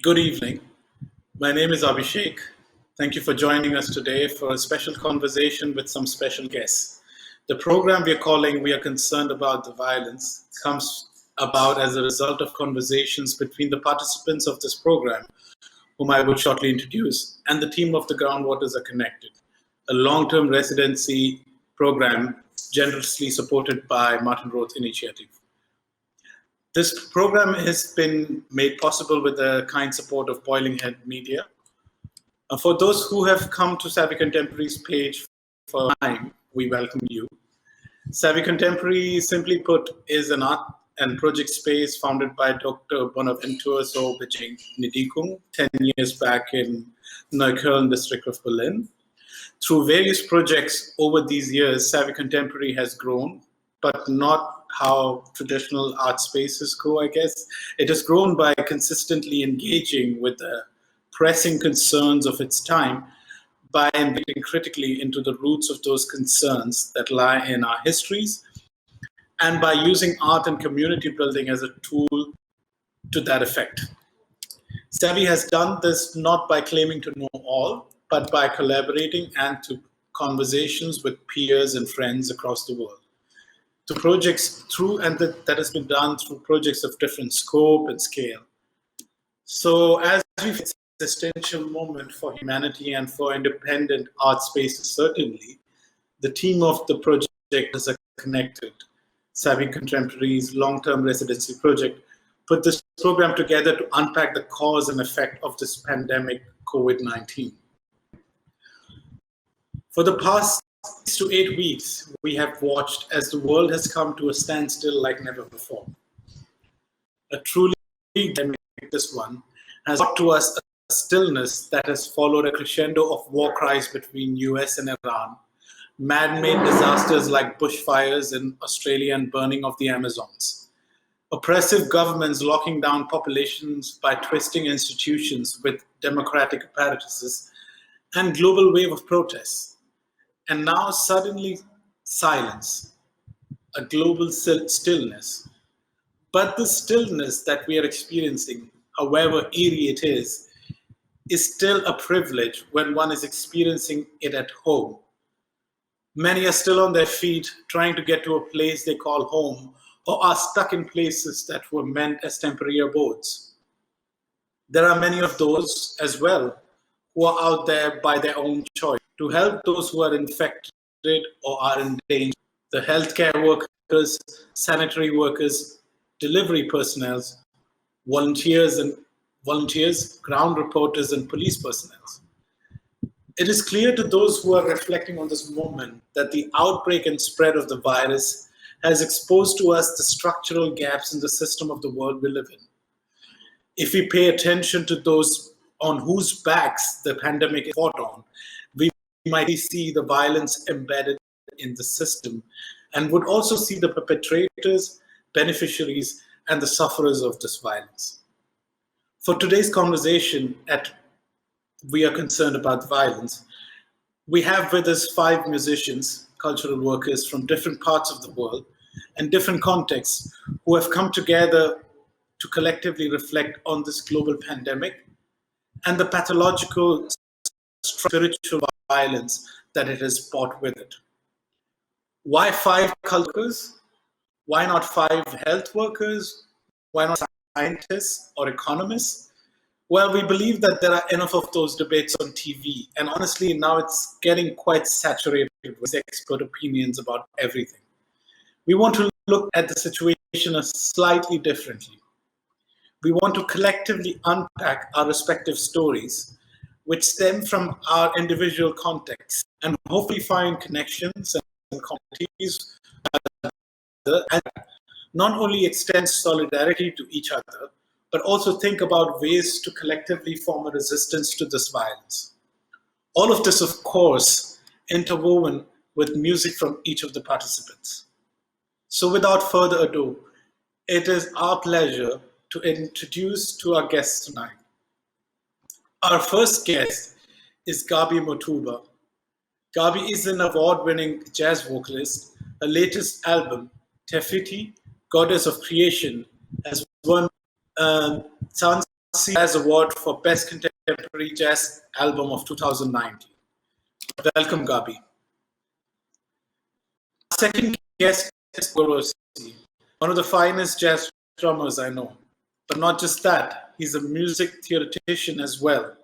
Good evening. My name is Abhishek. Thank you for joining us today for a special conversation with some special guests. The program we are calling We Are Concerned About the Violence comes about as a result of conversations between the participants of this program, whom I will shortly introduce, and the team of The Groundwaters Are Connected, a long-term residency program generously supported by Martin Roth Initiative. This program has been made possible with the kind support of Boiling Head Media. For those who have come to Savvy Contemporary's page for time, we welcome you. Savvy Contemporary, simply put, is an art and project space founded by Dr. Bonaventure So Bijing Nidikung 10 years back in Neukölln district of Berlin. Through various projects over these years, Savvy Contemporary has grown, but not how traditional art spaces go, I guess. It has grown by consistently engaging with the pressing concerns of its time, by investigating critically into the roots of those concerns that lie in our histories, and by using art and community building as a tool to that effect. Savvy has done this not by claiming to know all, but by collaborating and through conversations with peers and friends across the world. To projects that has been done through projects of different scope and scale. So as we face this existential moment for humanity and for independent art spaces, certainly, the team of the project is connected. Savvy Contemporary's long-term residency project put this program together to unpack the cause and effect of this pandemic, COVID-19. For the past 6 to 8 weeks, we have watched as the world has come to a standstill like never before. A truly pandemic, this one, has brought to us a stillness that has followed a crescendo of war cries between US and Iran, man-made disasters like bushfires in Australia and burning of the Amazons, oppressive governments locking down populations by twisting institutions with democratic apparatuses, and global wave of protests. And now suddenly silence, a global stillness. But the stillness that we are experiencing, however eerie it is still a privilege when one is experiencing it at home. Many are still on their feet trying to get to a place they call home, or are stuck in places that were meant as temporary abodes. There are many of those as well who are out there by their own choice to help those who are infected or are in danger. The healthcare workers, sanitary workers, delivery personnel, volunteers, ground reporters, and police personnel. It is clear to those who are reflecting on this moment that the outbreak and spread of the virus has exposed to us the structural gaps in the system of the world we live in. If we pay attention to those on whose backs the pandemic is fought on, we might see the violence embedded in the system, and would also see the perpetrators, beneficiaries, and the sufferers of this violence. For today's conversation at We Are Concerned About Violence, we have with us 5 musicians, cultural workers from different parts of the world and different contexts who have come together to collectively reflect on this global pandemic and the pathological spiritual violence that it has brought with it. Why 5 cultures? Why not 5 health workers? Why not scientists or economists? Well, we believe that there are enough of those debates on TV, and honestly, now it's getting quite saturated with expert opinions about everything. We want to look at the situation slightly differently. We want to collectively unpack our respective stories, which stem from our individual contexts, and hopefully find connections and communities that not only extend solidarity to each other, but also think about ways to collectively form a resistance to this violence. All of this, of course, interwoven with music from each of the participants. So without further ado, it is our pleasure to introduce to our guests tonight. Our first guest is Gabi Motuba. Gabi is an award-winning jazz vocalist. Her latest album, Tefiti, Goddess of Creation, has won Sounds Jazz Award for Best Contemporary Jazz Album of 2019. Welcome, Gabi. Our second guest is Mogorosi, one of the finest jazz drummers I know. But not just that, he's a music theoretician as well.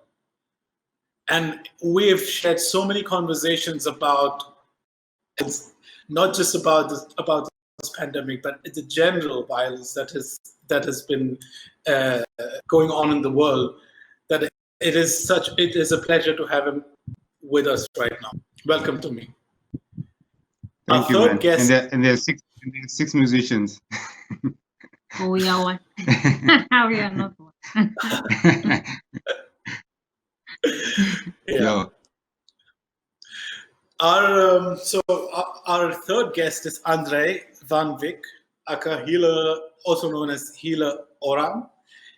And we've shared so many conversations about, not just about this pandemic, but the general violence that has been going on in the world, that it is a pleasure to have him with us right now. Welcome to me. Thank you, man. And there are six musicians. Oh, we are one. We are not one. Yeah. Our third guest is Andrei Van Wyk, aka Healer, also known as Healer Orang.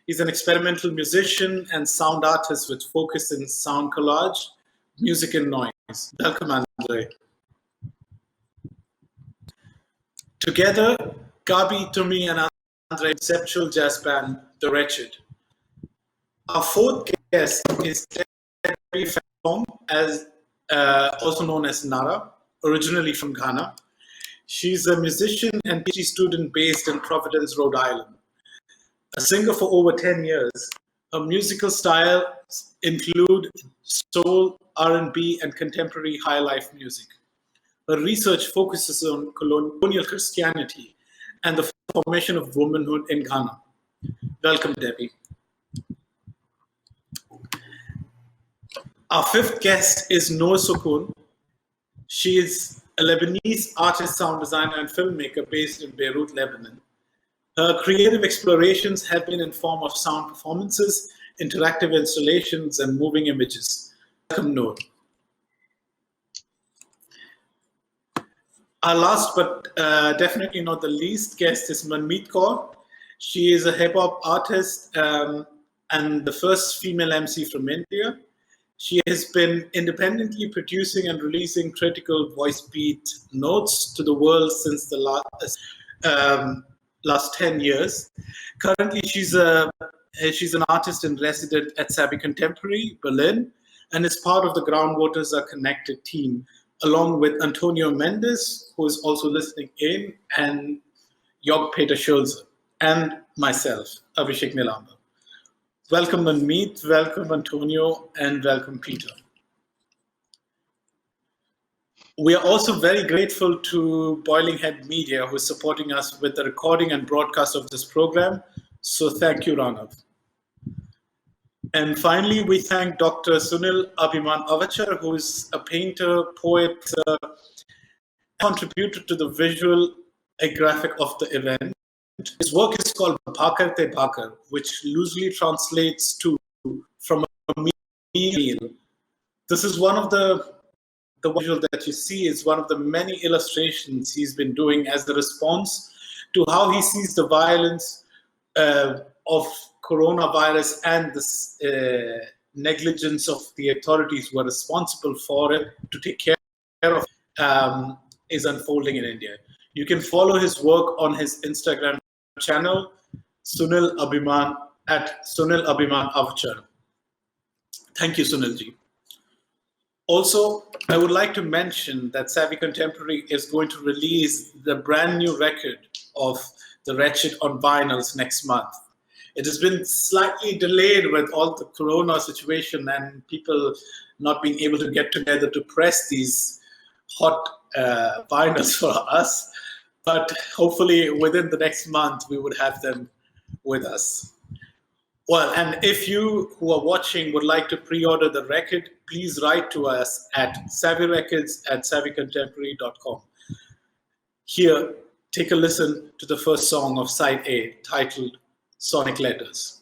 He's an experimental musician and sound artist with focus in sound collage, music and noise. Welcome, Andrei. Together, Gabi, Tumi, and Andrei conceptual jazz band, The Wretched. Our fourth guest is Frempong, also known as Nour, originally from Ghana. She's a musician and PhD student based in Providence, Rhode Island. A singer for over 10 years. Her musical styles include soul, R&B, and contemporary high life music. Her research focuses on colonial Christianity and the formation of womanhood in Ghana. Welcome, Debbie. Our fifth guest is Nour Sokhon. She is a Lebanese artist, sound designer, and filmmaker based in Beirut, Lebanon. Her creative explorations have been in form of sound performances, interactive installations, and moving images. Welcome, Nour. Our last but definitely not the least guest is Manmeet Kaur. She is a hip-hop artist and the first female MC from India. She has been independently producing and releasing critical voice beat notes to the world since the last 10 years. Currently, she's an artist in resident at Savvy Contemporary, Berlin, and is part of the Groundwaters Are Connected team, along with Antonio Mendes, who is also listening in, and Jörg Peter Schulze, and myself, Abhishek Nilamba. Welcome, Manmeet, welcome, Antonio, and welcome, Peter. We are also very grateful to Boiling Head Media, who is supporting us with the recording and broadcast of this program. So thank you, Ranav. And finally, we thank Dr. Sunil Abhiman Avachar, who is a painter, poet, contributed to the visual graphic of the event. His work is called Bhakar Te Bhakar, which loosely translates to from a meal. This is one of the visual that you see is one of the many illustrations he's been doing as the response to how he sees the violence of coronavirus and this negligence of the authorities who are responsible for it to take care of is unfolding in India. You can follow his work on his Instagram channel, Sunil Abhiman, at Sunil Abhiman Avachar. Thank you, Sunilji. Also, I would like to mention that Savvy Contemporary is going to release the brand new record of The Wretched on vinyls next month. It has been slightly delayed with all the corona situation and people not being able to get together to press these hot vinyls for us. But hopefully within the next month, we would have them with us. Well, and if you who are watching would like to pre-order the record, please write to us at savvyrecords@savvycontemporary.com. Here, take a listen to the first song of Side A, titled Sonic Letters.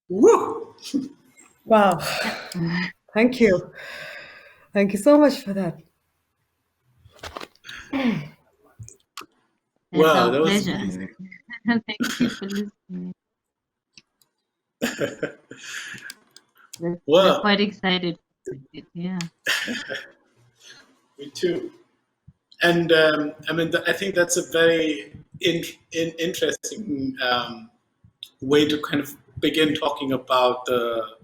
Woo! Wow. Thank you. Thank you so much for that. Wow, that was pleasure. amazing. Thank you for listening. We're quite excited. Yeah. Me too. And I mean, I think that's a very interesting way to kind of begin talking about the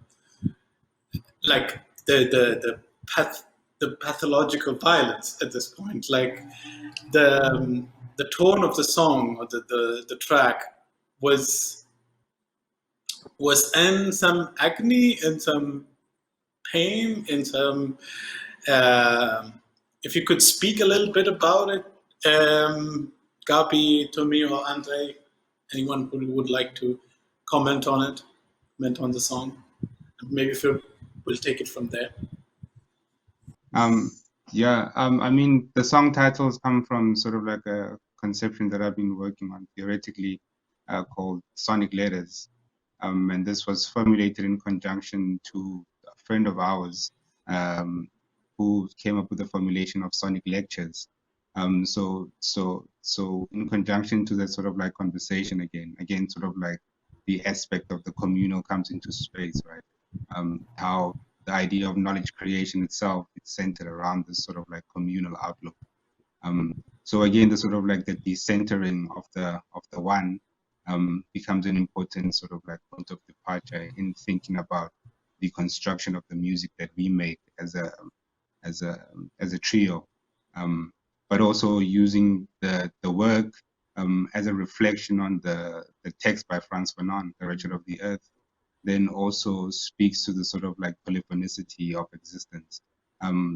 pathological violence at this point. Like the tone of the song or the track was in some agony, in some pain, in some. If you could speak a little bit about it, Gabi, Tumi, or Andrei, anyone who would like to comment on it, comment on the song, maybe we'll take it from there. I mean, the song titles come from sort of like a conception that I've been working on theoretically, called sonic letters. And this was formulated in conjunction to a friend of ours, who came up with the formulation of sonic lectures. So in conjunction to that sort of like conversation again, sort of like the aspect of the communal comes into space, right? How the idea of knowledge creation itself is centered around this sort of like communal outlook. So again, the sort of like the decentering of the one becomes an important sort of like point of departure in thinking about the construction of the music that we make as a trio, but also using the work as a reflection on the text by Frantz Fanon, The Wretched of the Earth, then also speaks to the sort of like polyphonicity of existence,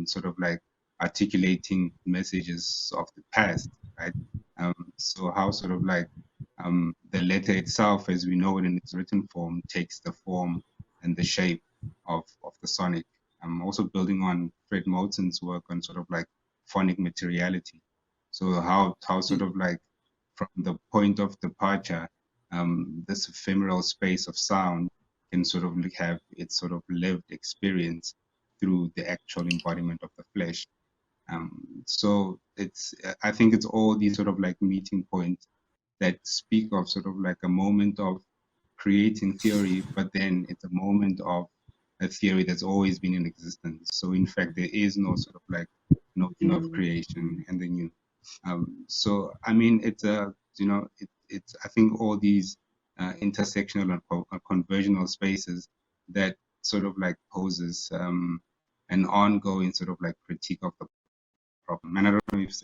sort of like articulating messages of the past, right? So how sort of like the letter itself, as we know it in its written form, takes the form and the shape of the sonic. I'm also building on Fred Moulton's work on sort of like phonic materiality. So how sort of like from the point of departure, this ephemeral space of sound can sort of like have its sort of lived experience through the actual embodiment of the flesh. So I think it's all these sort of like meeting points that speak of sort of like a moment of creating theory, but then it's a moment of a theory that's always been in existence. So in fact, there is no sort of like notion of creation and the new. So I mean, it's a it's I think all these intersectional and conversional spaces that sort of like poses an ongoing sort of like critique of the problem. And I don't know if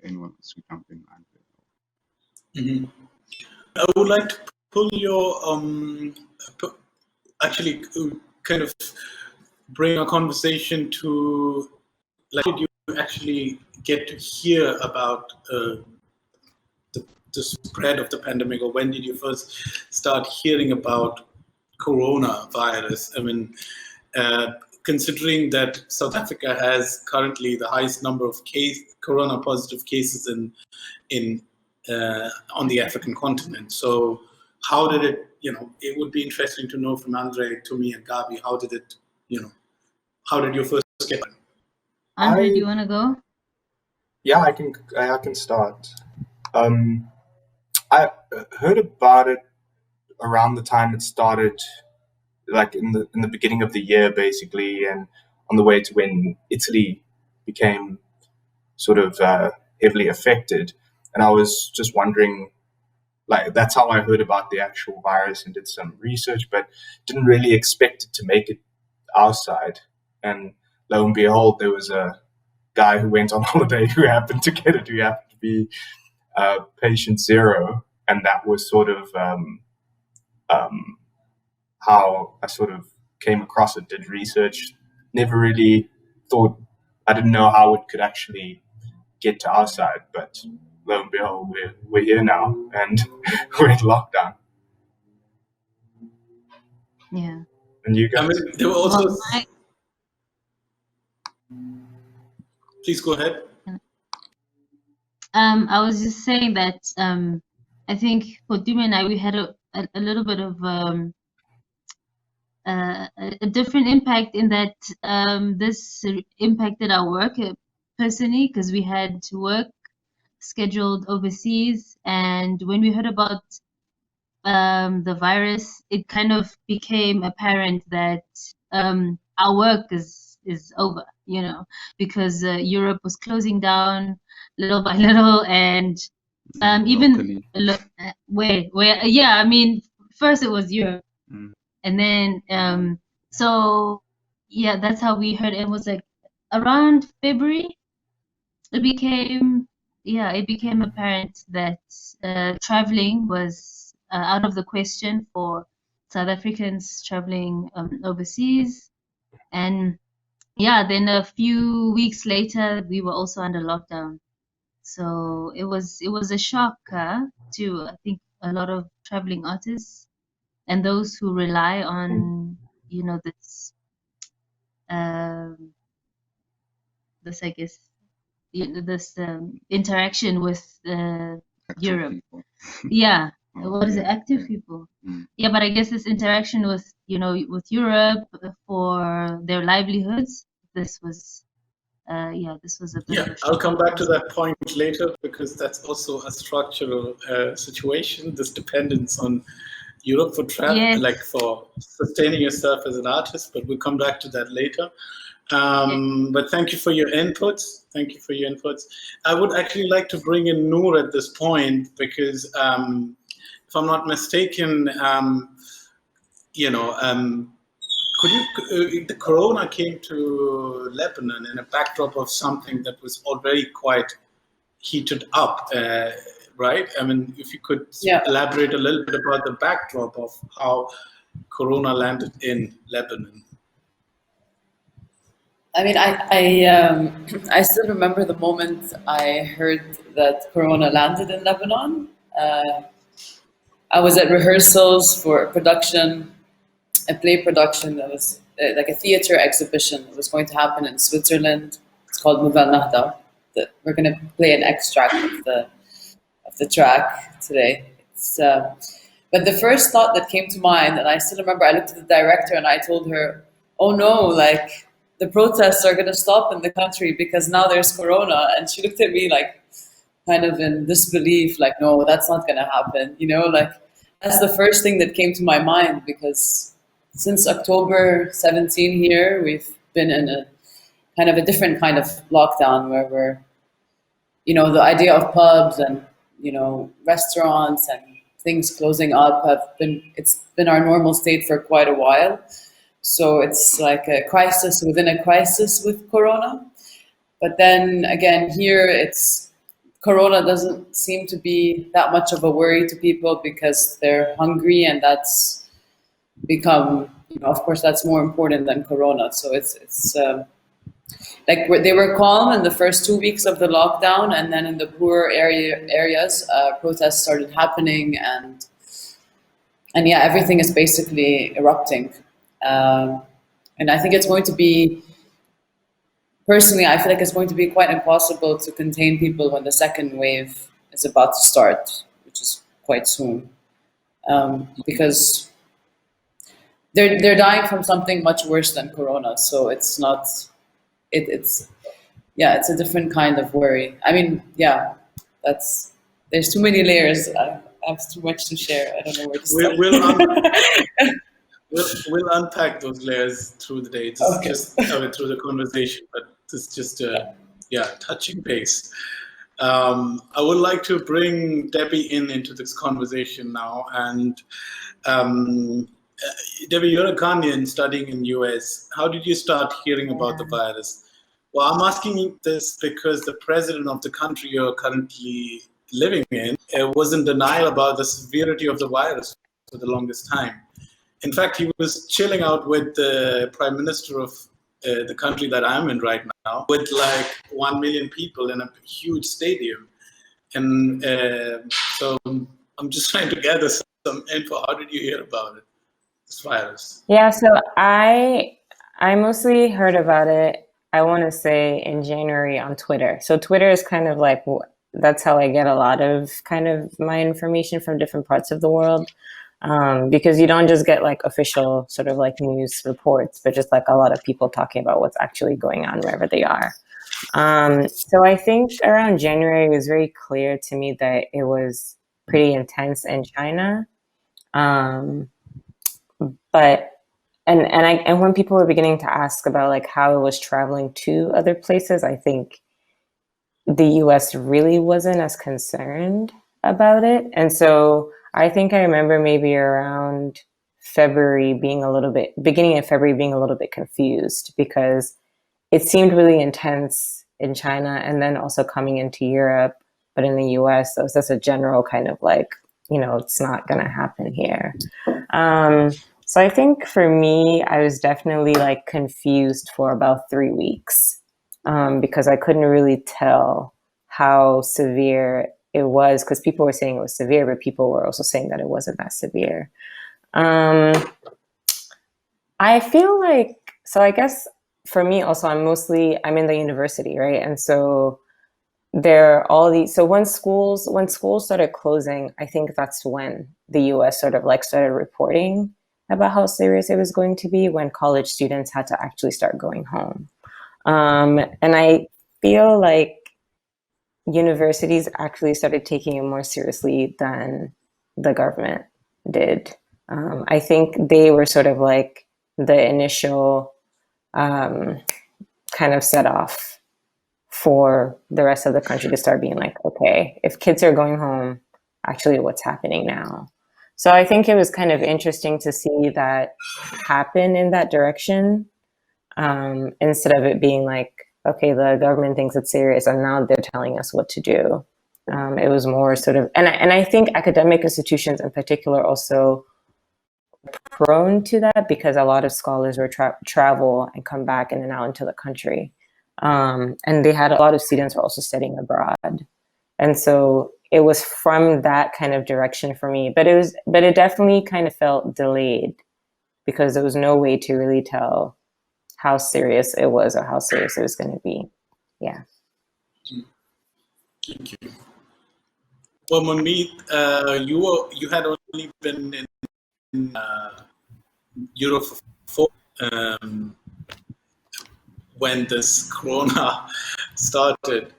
anyone wants to jump in. I would like to pull your actually kind of bring a conversation to, like, how did you actually get to hear about the spread of the pandemic, or when did you first start hearing about coronavirus? I mean, considering that South Africa has currently the highest number of corona positive cases on the African continent. So how did it, it would be interesting to know from Andrei, Tumi, and Gabi, how did it, how did you first get it? Andrei, do you want to go? Yeah, I can start. I heard about it around the time it started, like in the beginning of the year, basically, and on the way to when Italy became sort of heavily affected. And I was just wondering, like, that's how I heard about the actual virus and did some research, but didn't really expect it to make it our side. And lo and behold, there was a guy who went on holiday who happened to get it, who happened to be patient zero. And that was sort of how I sort of came across it, did research, never really thought, I didn't know how it could actually get to our side, but lo and behold, we're here now, and we're in lockdown. Yeah. And you guys? I mean, there were also... Please go ahead. I was just saying that I think for Tumi and I, we had a little bit of a different impact in that this impacted our work personally, because we had work scheduled overseas, and when we heard about the virus, it kind of became apparent that our work is over, because Europe was closing down little by little, and even where I mean, first it was Europe, and then so yeah, that's how we heard. It was like around February it became apparent that traveling was out of the question for South Africans traveling overseas. And yeah, then a few weeks later we were also under lockdown. So it was a shock to, I think, a lot of traveling artists and those who rely on this I guess this interaction with Europe. People. Yeah. What is it? Active people. Yeah, but I guess this interaction with with Europe for their livelihoods. This was this was a bit of a shock. I'll come back to that point later, because that's also a structural situation. This dependence on Europe for travel, Yes. like for sustaining yourself as an artist. But we'll come back to that later. But thank you for your inputs. I would actually like to bring in Nour at this point, because if I'm not mistaken, could you? The corona came to Lebanon in a backdrop of something that was already quite heated up, right? I mean, if you could elaborate a little bit about the backdrop of how corona landed in Lebanon. I mean, I still remember the moment I heard that corona landed in Lebanon. I was at rehearsals for a production, a play production that was like a theater exhibition that was going to happen in Switzerland. It's called Nouvelle Nahda. We're going to play an extract of the track today. But the first thought that came to mind, and I still remember, I looked at the director and I told her, "Oh no, like the protests are going to stop in the country because now there's corona." And she looked at me like kind of in disbelief, like, "No, that's not going to happen." Like that's the first thing that came to my mind, because since October 17 here, we've been in a kind of a different kind of lockdown where we're, the idea of pubs and, restaurants and things closing up it's been our normal state for quite a while. So it's like a crisis within a crisis with Corona. But then again, here Corona doesn't seem to be that much of a worry to people because they're hungry, and that's become, of course, that's more important than Corona. So it's like they were calm in the first 2 weeks of the lockdown, and then in the poorer areas, protests started happening, and yeah, everything is basically erupting. And I think it's going to be, personally, I feel like it's going to be quite impossible to contain people when the second wave is about to start, which is quite soon, because they're dying from something much worse than Corona. So it's not, it's a different kind of worry. I mean, yeah, there's too many layers. I have too much to share. I don't know where to start. We'll unpack those layers through the day. Through the conversation, but it's just touching base. I would like to bring Debbie into this conversation now. And Debbie, you're a Ghanaian studying in US. How did you start hearing about the virus? Well, I'm asking you this because the president of the country you're currently living in was in denial about the severity of the virus for the longest time. In fact, he was chilling out with the prime minister of the country that I'm in right now, with like 1 million people in a huge stadium. And so I'm just trying to gather some info. How did you hear about it, this virus? Yeah, so I mostly heard about it, I want to say, in January on Twitter. So Twitter is kind of like, that's how I get a lot of kind of my information from different parts of the world. Because you don't just get like official sort of like news reports, but just like a lot of people talking about what's actually going on wherever they are. So I think around January, it was very clear to me that it was pretty intense in China. But when people were beginning to ask about like how it was traveling to other places, I think the US really wasn't as concerned about it. And so I think I remember maybe around beginning of February being a little bit confused because it seemed really intense in China and then also coming into Europe, but in the US, it was just a general kind of like, it's not going to happen here. So I think for me, I was definitely like confused for about 3 weeks because I couldn't really tell how severe it was, because people were saying it was severe, but people were also saying that it wasn't that severe. I feel like, so I guess for me also, I'm in the university, right? And so there are all these, so when schools started closing, I think that's when the US sort of like started reporting about how serious it was going to be, when college students had to actually start going home. And I feel like universities actually started taking it more seriously than the government did. I think they were sort of like the initial kind of set off for the rest of the country to start being like, okay, if kids are going home, actually what's happening now? So I think it was kind of interesting to see that happen in that direction, instead of it being like, okay, the government thinks it's serious and now they're telling us what to do. It was more sort of, and I think academic institutions in particular also prone to that because a lot of scholars were travel and come back in and out into the country. And they had a lot of students were also studying abroad. And so it was from that kind of direction for me, but it definitely kind of felt delayed because there was no way to really tell how serious it was or how serious it was going to be. Yeah. Thank you. Well, Manmeet, you had only been in Europe for when this Corona started.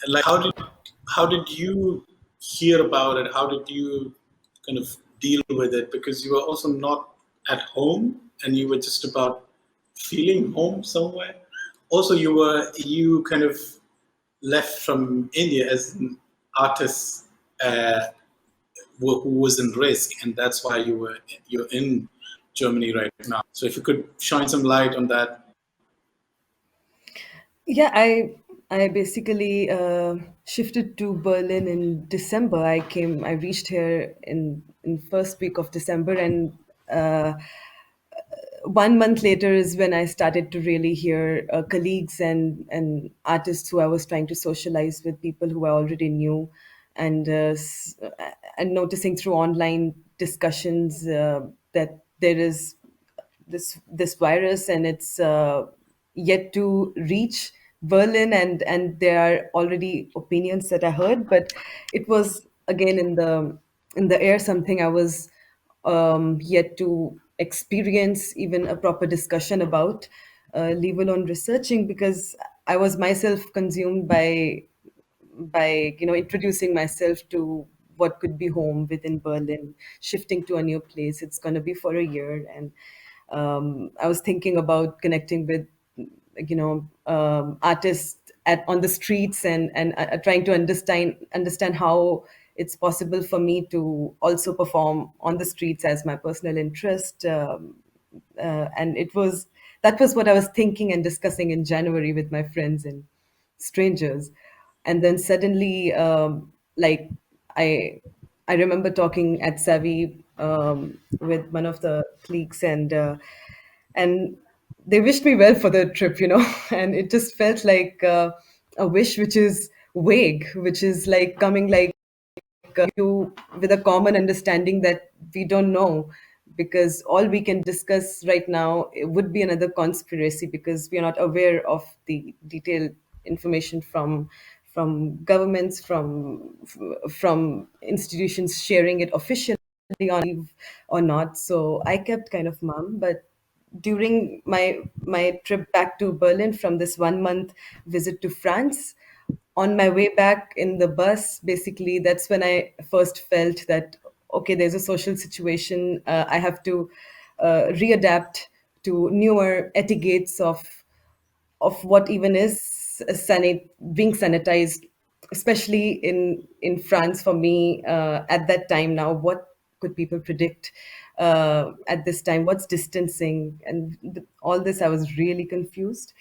Like, how did you hear about it? How did you kind of deal with it? Because you were also not at home and you were just about feeling home somewhere. Also, you kind of left from India as an artist who was in risk, and that's why you're in Germany right now. So if you could shine some light on that. Yeah, I basically shifted to Berlin in December. I reached here in first week of December, and 1 month later is when I started to really hear colleagues and artists who I was trying to socialize with, people who I already knew, and and noticing through online discussions that there is this virus, and it's yet to reach Berlin, and there are already opinions that I heard, but it was again in the air, something I was yet to experience even a proper discussion about, leave alone researching, because I was myself consumed by introducing myself to what could be home within Berlin, shifting to a new place. It's going to be for a year, and I was thinking about connecting with artists on the streets, and trying to understand how it's possible for me to also perform on the streets as my personal interest. And that was what I was thinking and discussing in January with my friends and strangers. And then suddenly, like I I remember talking at Savi with one of the colleagues, and they wished me well for the trip, and it just felt like a wish which is vague, which is like coming like you with a common understanding that we don't know, because all we can discuss right now, it would be another conspiracy, because we are not aware of the detailed information from governments, from institutions sharing it officially on or not. So I kept kind of mum. But during my trip back to Berlin from this 1 month visit to France, on my way back in the bus, basically, that's when I first felt that, okay, there's a social situation. I have to readapt to newer etiquettes of what even is being sanitized, especially in France. For me, at that time, now what could people predict at this time? What's distancing and all this? I was really confused,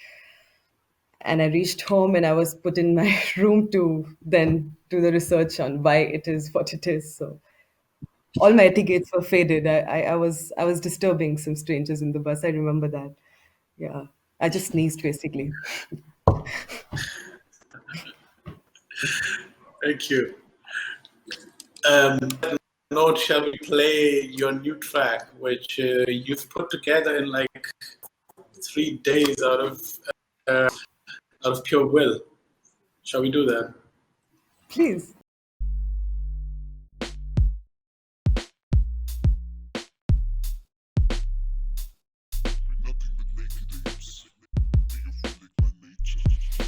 and I reached home and I was put in my room to then do the research on why it is what it is. So all my etiquettes were faded. I was disturbing some strangers in the bus. I remember that. Yeah, I just sneezed basically. Thank you. Note, shall we play your new track, which you've put together in like 3 days out of pure will? Shall we do that? Please.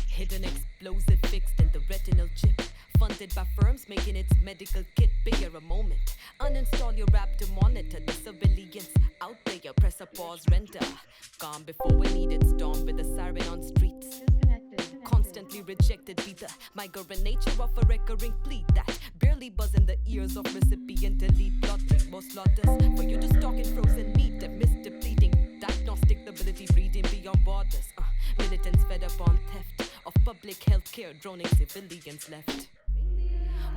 Hidden explosive fixed in the retinal chip. Funded by firms making its medical kit bigger a moment. Uninstall your app to monitor the civilians out there. Press a pause, render. Calm before we need it. Storm with a siren on streets. Constantly rejected be the migrant nature of a recurring plea that barely buzz in the ears of recipient elite lottery. Most slaughters for you to stock in frozen meat and miss depleting diagnostic ability breeding beyond borders. Militants fed up on theft of public health care, droning civilians left.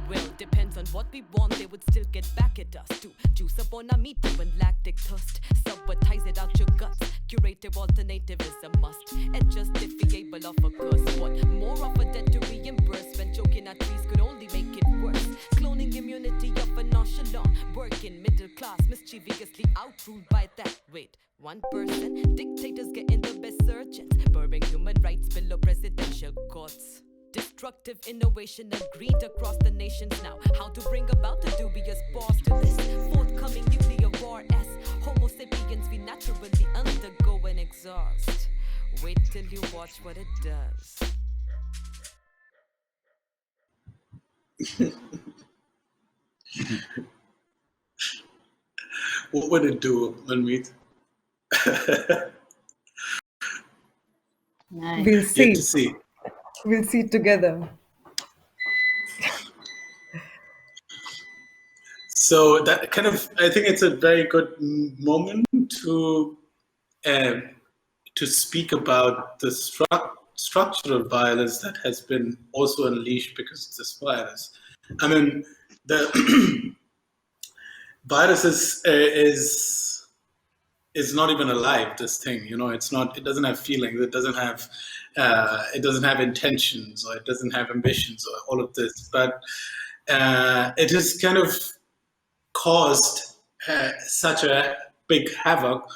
Well, depends on what we want, they would still get back at us to juice up on our meat when lactic thirst. Sabotize it out your guts. Curative alternative is a must. And justifiable of a curse. What more of a debt to reimburse when choking at trees could only make it worse. Cloning immunity of a nonchalant working middle class, mischievously outruled by that. Wait, one person? Dictators getting the best surgeons, burning human rights below presidential courts. Destructive innovation and greed across the nations now. How to bring about a dubious pause to this forthcoming nuclear war as Homo sapiens we naturally undergo and exhaust. Wait till you watch what it does. What would it do, Manmeet? Nice. We'll Yet see. to see. We'll see together. So that kind of, I think it's a very good moment to speak about the structural violence that has been also unleashed because of this virus. I mean, the virus is not even alive. This thing, it's not. It doesn't have feelings. It doesn't have intentions, or it doesn't have ambitions, or all of this. But it has kind of caused such a big havoc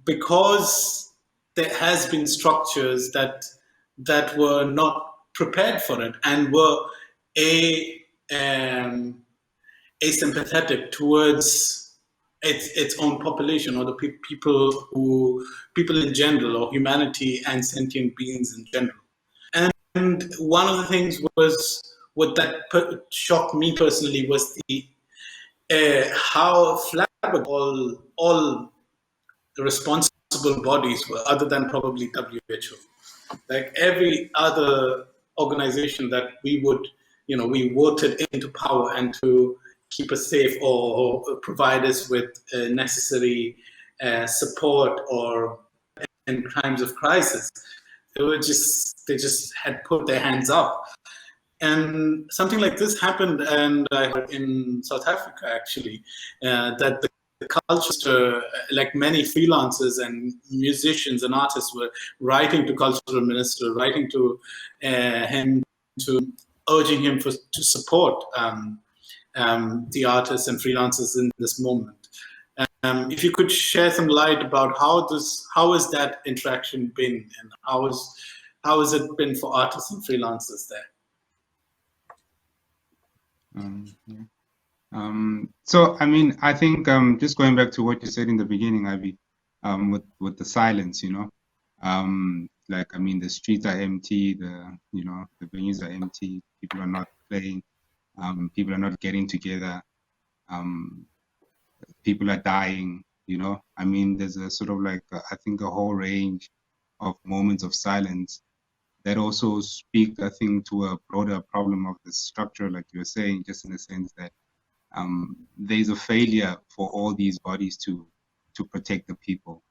because there has been structures that were not prepared for it and were asympathetic towards its own population, or the people in general, or humanity and sentient beings in general. And one of the things was what that shocked me personally was the how flammable all the responsible bodies were, other than probably WHO. Like every other organization that we voted into power and to keep us safe or provide us with necessary support or in times of crisis, they just had put their hands up. And something like this happened, and I heard in South Africa actually, that the culture, like many freelancers and musicians and artists, were writing to cultural minister, writing to him, to urging him to support the artists and freelancers in this moment. If you could share some light about how has that interaction been, and how has it been for artists and freelancers there? So, I mean, I think just going back to what you said in the beginning, Abby, with the silence, like, I mean, the streets are empty, the venues are empty, people are not playing, people are not getting together, people are dying, I mean, there's a sort of like, I think, a whole range of moments of silence that also speak, I think, to a broader problem of the structure, like you were saying, just in the sense that there's a failure for all these bodies to protect the people.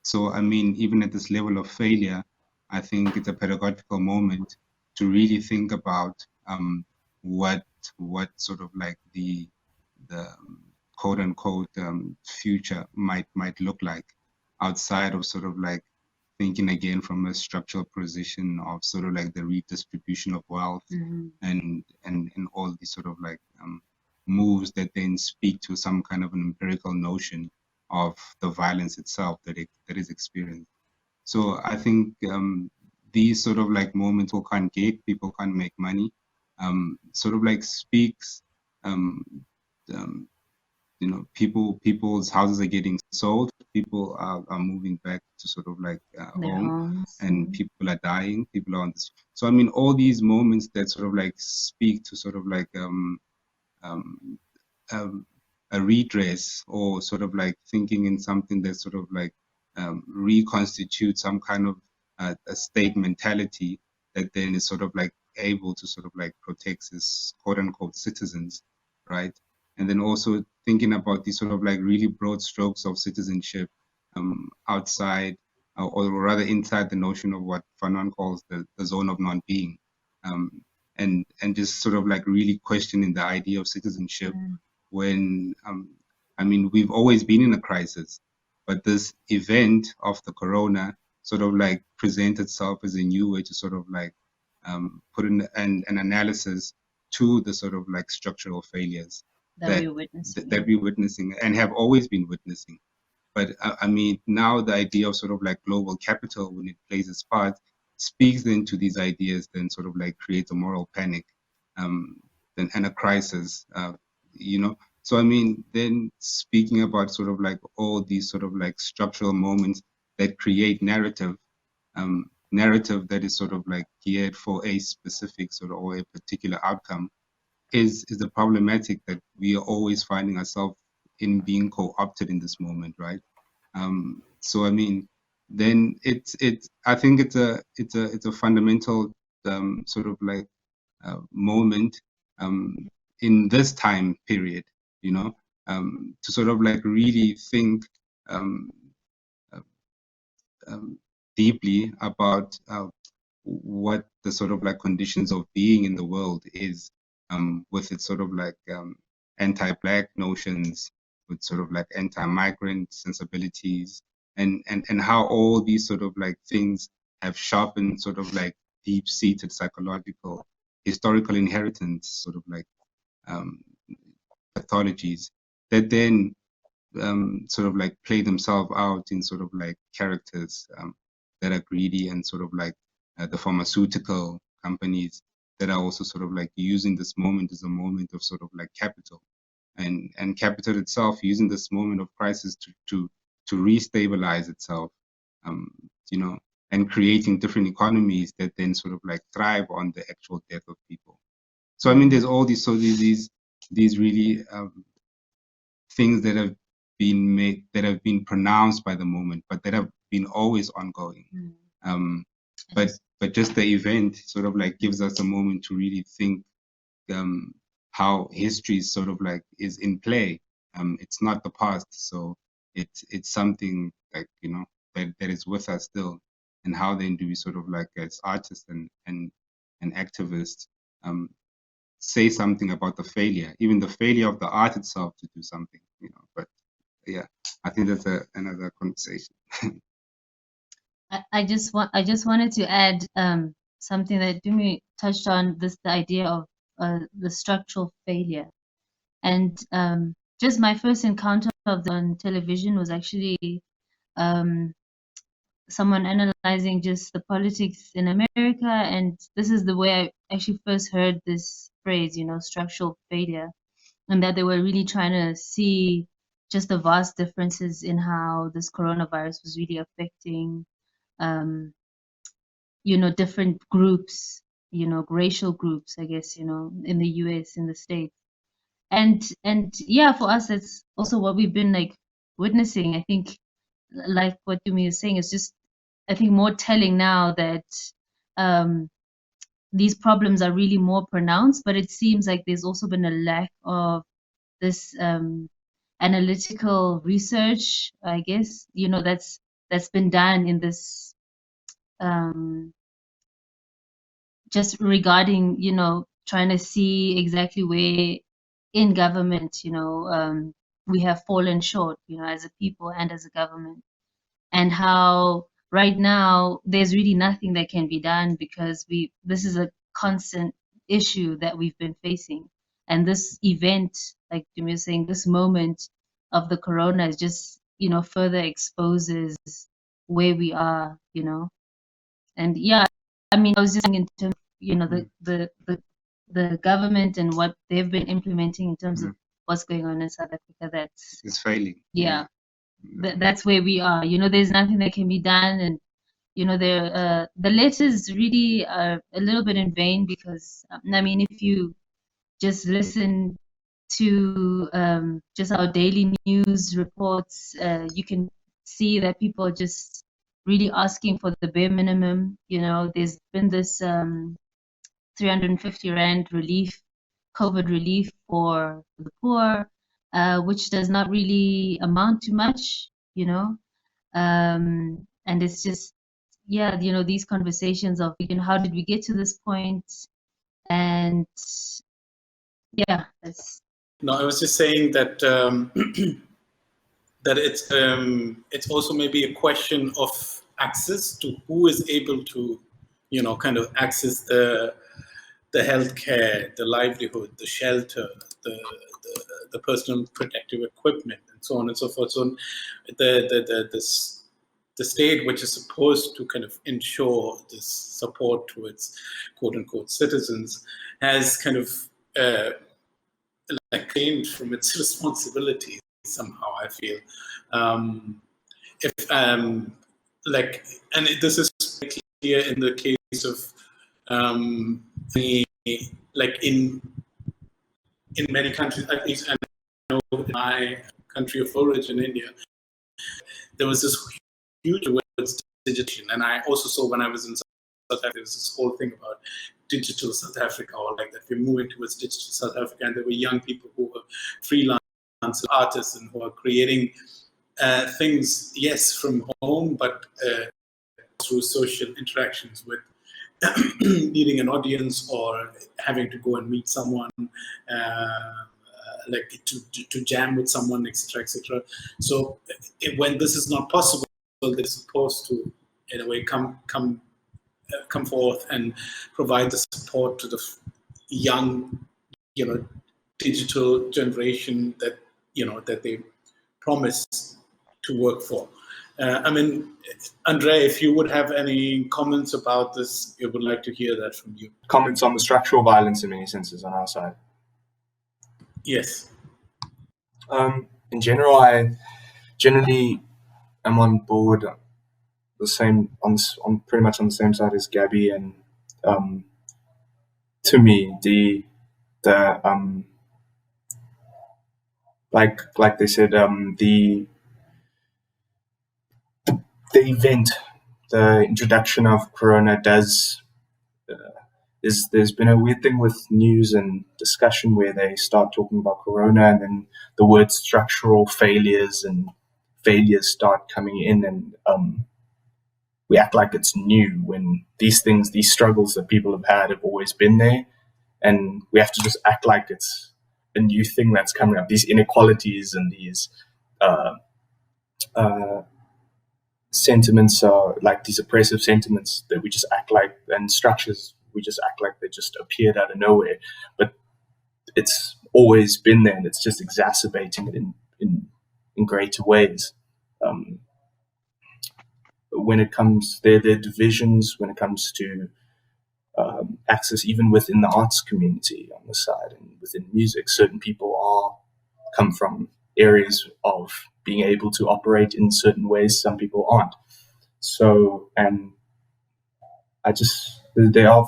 So, I mean, even at this level of failure, I think it's a pedagogical moment to really think about what sort of like the quote unquote future might look like, outside of sort of like thinking again from a structural position of sort of like the redistribution of wealth, and all these sort of like moves that then speak to some kind of an empirical notion of the violence itself that is experienced. So I think these sort of like moments people can't get, people can't make money, sort of like speaks, people's houses are getting sold, people are moving back to sort of like home, and people are dying, people are on this. So I mean, all these moments that sort of like speak to sort of like a redress, or sort of like thinking in something that sort of like reconstitutes some kind of a state mentality that then is sort of like able to sort of like protect its quote unquote citizens, right? And then also thinking about these sort of like really broad strokes of citizenship outside, or rather inside the notion of what Fanon calls the zone of non-being, and just sort of like really questioning the idea of citizenship when, I mean, we've always been in a crisis, but this event of the corona sort of like presents itself as a new way to sort of like put in an analysis to the sort of like structural failures that we're witnessing and have always been witnessing. But I mean, now the idea of sort of like global capital, when it plays its part, speaks then to these ideas, then sort of like creates a moral panic, and a crisis, So I mean, then speaking about sort of like all these sort of like structural moments that create narrative that is sort of like geared for a specific sort of or a particular outcome, is the problematic that we are always finding ourselves in being co-opted in this moment, right? So I mean, then I think it's a fundamental sort of like moment in this time period, you know, to sort of like really think uh, deeply about what the sort of like conditions of being in the world is, with its sort of like anti-black notions, with sort of like anti-migrant sensibilities, and how all these sort of like things have sharpened sort of like deep-seated psychological historical inheritance sort of like pathologies that then sort of like play themselves out in sort of like characters that are greedy, and sort of like the pharmaceutical companies that are also sort of like using this moment as a moment of sort of like capital, and capital itself using this moment of crisis to restabilize itself, you know, and creating different economies that then sort of like thrive on the actual death of people. So I mean, there's all these these really things that have been made, that have been pronounced by the moment, but that have been always ongoing. But just the event sort of like gives us a moment to really think how history sort of like is in play. It's not the past, so it's something like, you know, that is with us still. And how then do we sort of like, as artists and activists, say something about the failure, even the failure of the art itself to do something, you know. But yeah, I think that's another conversation. I just wanted to add something that Tumi touched on, the idea of the structural failure. And just my first encounter of that on television was actually someone analyzing just the politics in America, and this is the way I actually first heard this phrase, you know, structural failure, and that they were really trying to see just the vast differences in how this coronavirus was really affecting, you know, different groups, you know, racial groups, I guess, you know, in the US, in the States. And yeah, for us, that's also what we've been like witnessing. I think, like what Tumi is saying, is just, I think, more telling now that these problems are really more pronounced, but it seems like there's also been a lack of this analytical research, I guess, you know, that's been done in this just regarding, you know, trying to see exactly where in government, you know, we have fallen short, you know, as a people and as a government, and how right now there's really nothing that can be done because this is a constant issue that we've been facing. And this event, like Jimmy was saying, this moment of the corona is just, you know, further exposes where we are, you know. And yeah, I mean, I was just saying in terms of, you know, the government and what they've been implementing in terms of what's going on in South Africa, that's it's failing. Yeah. That's where we are. You know, there's nothing that can be done, and you know, the letters really are a little bit in vain because I mean, if you just listen to just our daily news reports, you can see that people are just really asking for the bare minimum. You know, there's been this 350 Rand relief, COVID relief for the poor, which does not really amount to much, you know. And it's just, yeah, you know, these conversations of, you know, how did we get to this point? And yeah, that's. No, I was just saying that that it's also maybe a question of access to who is able to, you know, kind of access the healthcare, the livelihood, the shelter, the personal protective equipment, and so on and so forth. So the state, which is supposed to kind of ensure this support to its quote unquote citizens, has kind of like claimed from its responsibilities somehow, I feel. If like, and this is clear in the case of like in in many countries, at least I know in my country of origin, India, there was this huge towards digital. And I also saw when I was in South Africa, there was this whole thing about digital South Africa, or like that we're moving towards digital South Africa. And there were young people who were freelance artists and who are creating things, yes, from home, but through social interactions with needing an audience or having to go and meet someone, like to jam with someone, etc., etc. So when this is not possible, they're supposed to, in a way, come forth and provide the support to the young, digital generation that that they promise to work for. I mean, Andrei, if you would have any comments about this, I would like to hear that from you. Comments on the structural violence in many senses on our side. Yes. In general, I generally am on board the same on pretty much on the same side as Gabi, and to me, the like they said, the event, the introduction of Corona does. There's been a weird thing with news and discussion where they start talking about Corona, and then the word structural failures and failures start coming in, and we act like it's new when these struggles that people have always been there, and we have to just act like it's a new thing that's coming up. These inequalities and these sentiments are like these oppressive sentiments that we just act like, and structures we just act like they just appeared out of nowhere, but it's always been there, and it's just exacerbating it in greater ways. When it comes, there are divisions when it comes to access, even within the arts community on the side and within music. Certain people come from areas of being able to operate in certain ways. Some people aren't. So, and there are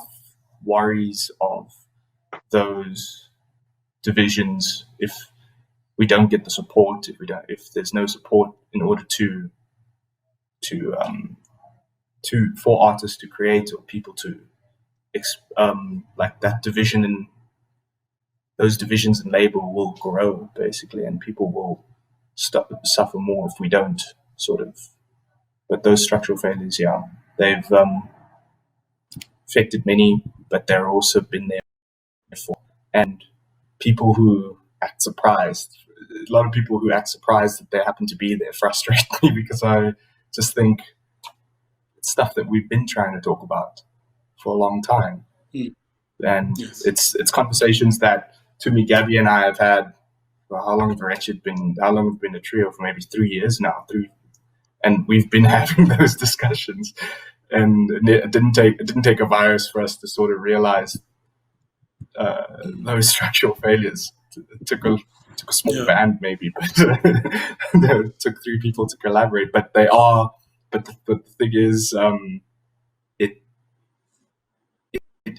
worries of those divisions if we don't get the support, if there's no support in order for artists to create, or people to like that division, and those divisions in labor will grow basically, and people will suffer more if we don't sort of. But those structural failures, yeah, they've affected many, but they're also been there before. And people who act surprised, a lot of people who act surprised that they happen to be there frustrate me, because I just think it's stuff that we've been trying to talk about for a long time. And yes, it's conversations that Tumi, Gabi, and I have had. Well, how long have Wretched been? How long have we been a trio? For maybe 3 years now. And we've been having those discussions. And it didn't take a virus for us to sort of realize those structural failures. It took a small band maybe, but it took 3 people to collaborate. But they are. But the thing is,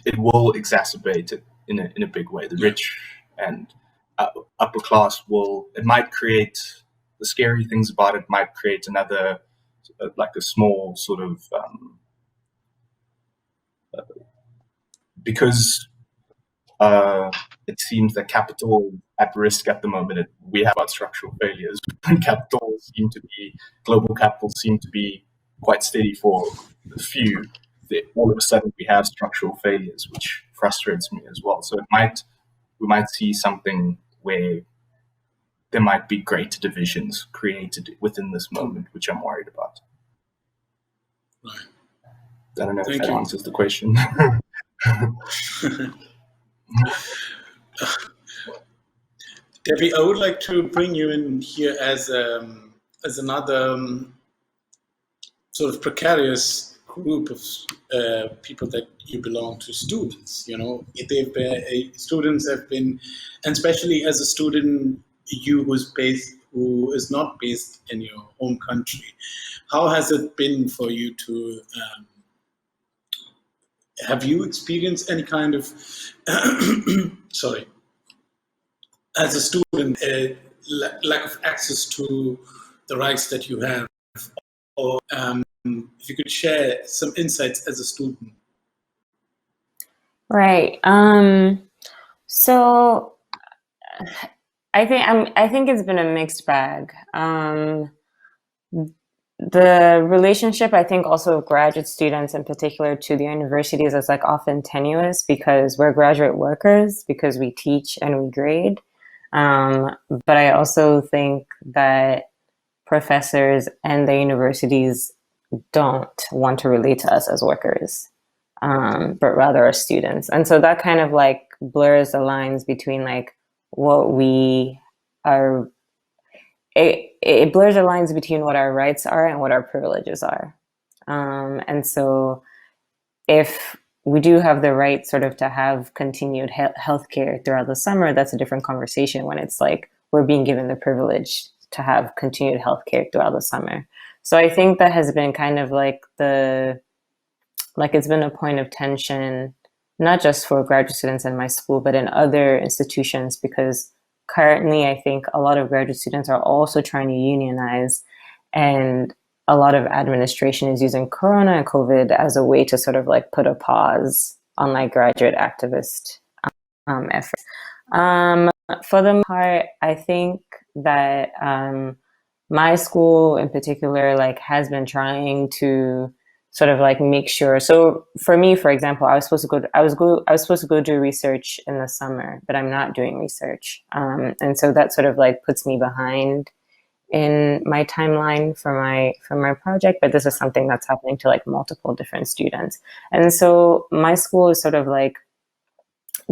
it will exacerbate it in a big way. The rich and upper class it might create, the scary things about it might create another, like a small sort of, because it seems that capital at risk at the moment. We have about structural failures. Global capital seem to be quite steady for a few. All of a sudden we have structural failures, which frustrates me as well. So we might see something where there might be greater divisions created within this moment, which I'm worried about. right. I don't know Thank if that you. answers the question. Gabi, I would like to bring you in here as another sort of precarious group of people that you belong to, students. Students have been, and especially as a student, you who is not based in your home country. How has it been for you to? Have you experienced any kind of sorry? as a student, lack of access to the rights that you have, or if you could share some insights as a student. Right. So I think it's been a mixed bag. The relationship, I think, also of graduate students in particular to the universities is like often tenuous because we're graduate workers, because we teach and we grade. But I also think that professors and the universities don't want to relate to us as workers, but rather as students. And so that kind of like blurs the lines between like what we are, it blurs the lines between what our rights are and what our privileges are. And so if we do have the right sort of to have continued healthcare throughout the summer, that's a different conversation when it's like we're being given the privilege to have continued healthcare throughout the summer. So I think that has been kind of like it's been a point of tension, not just for graduate students in my school, but in other institutions, because currently I think a lot of graduate students are also trying to unionize, and a lot of administration is using Corona and COVID as a way to sort of like put a pause on like graduate activist efforts. For the most part, I think that my school in particular like has been trying to sort of like make sure. So for me, for example, I was supposed to go do research in the summer, but I'm not doing research, and so that sort of like puts me behind in my timeline for my project. But this is something that's happening to like multiple different students, and so my school is sort of like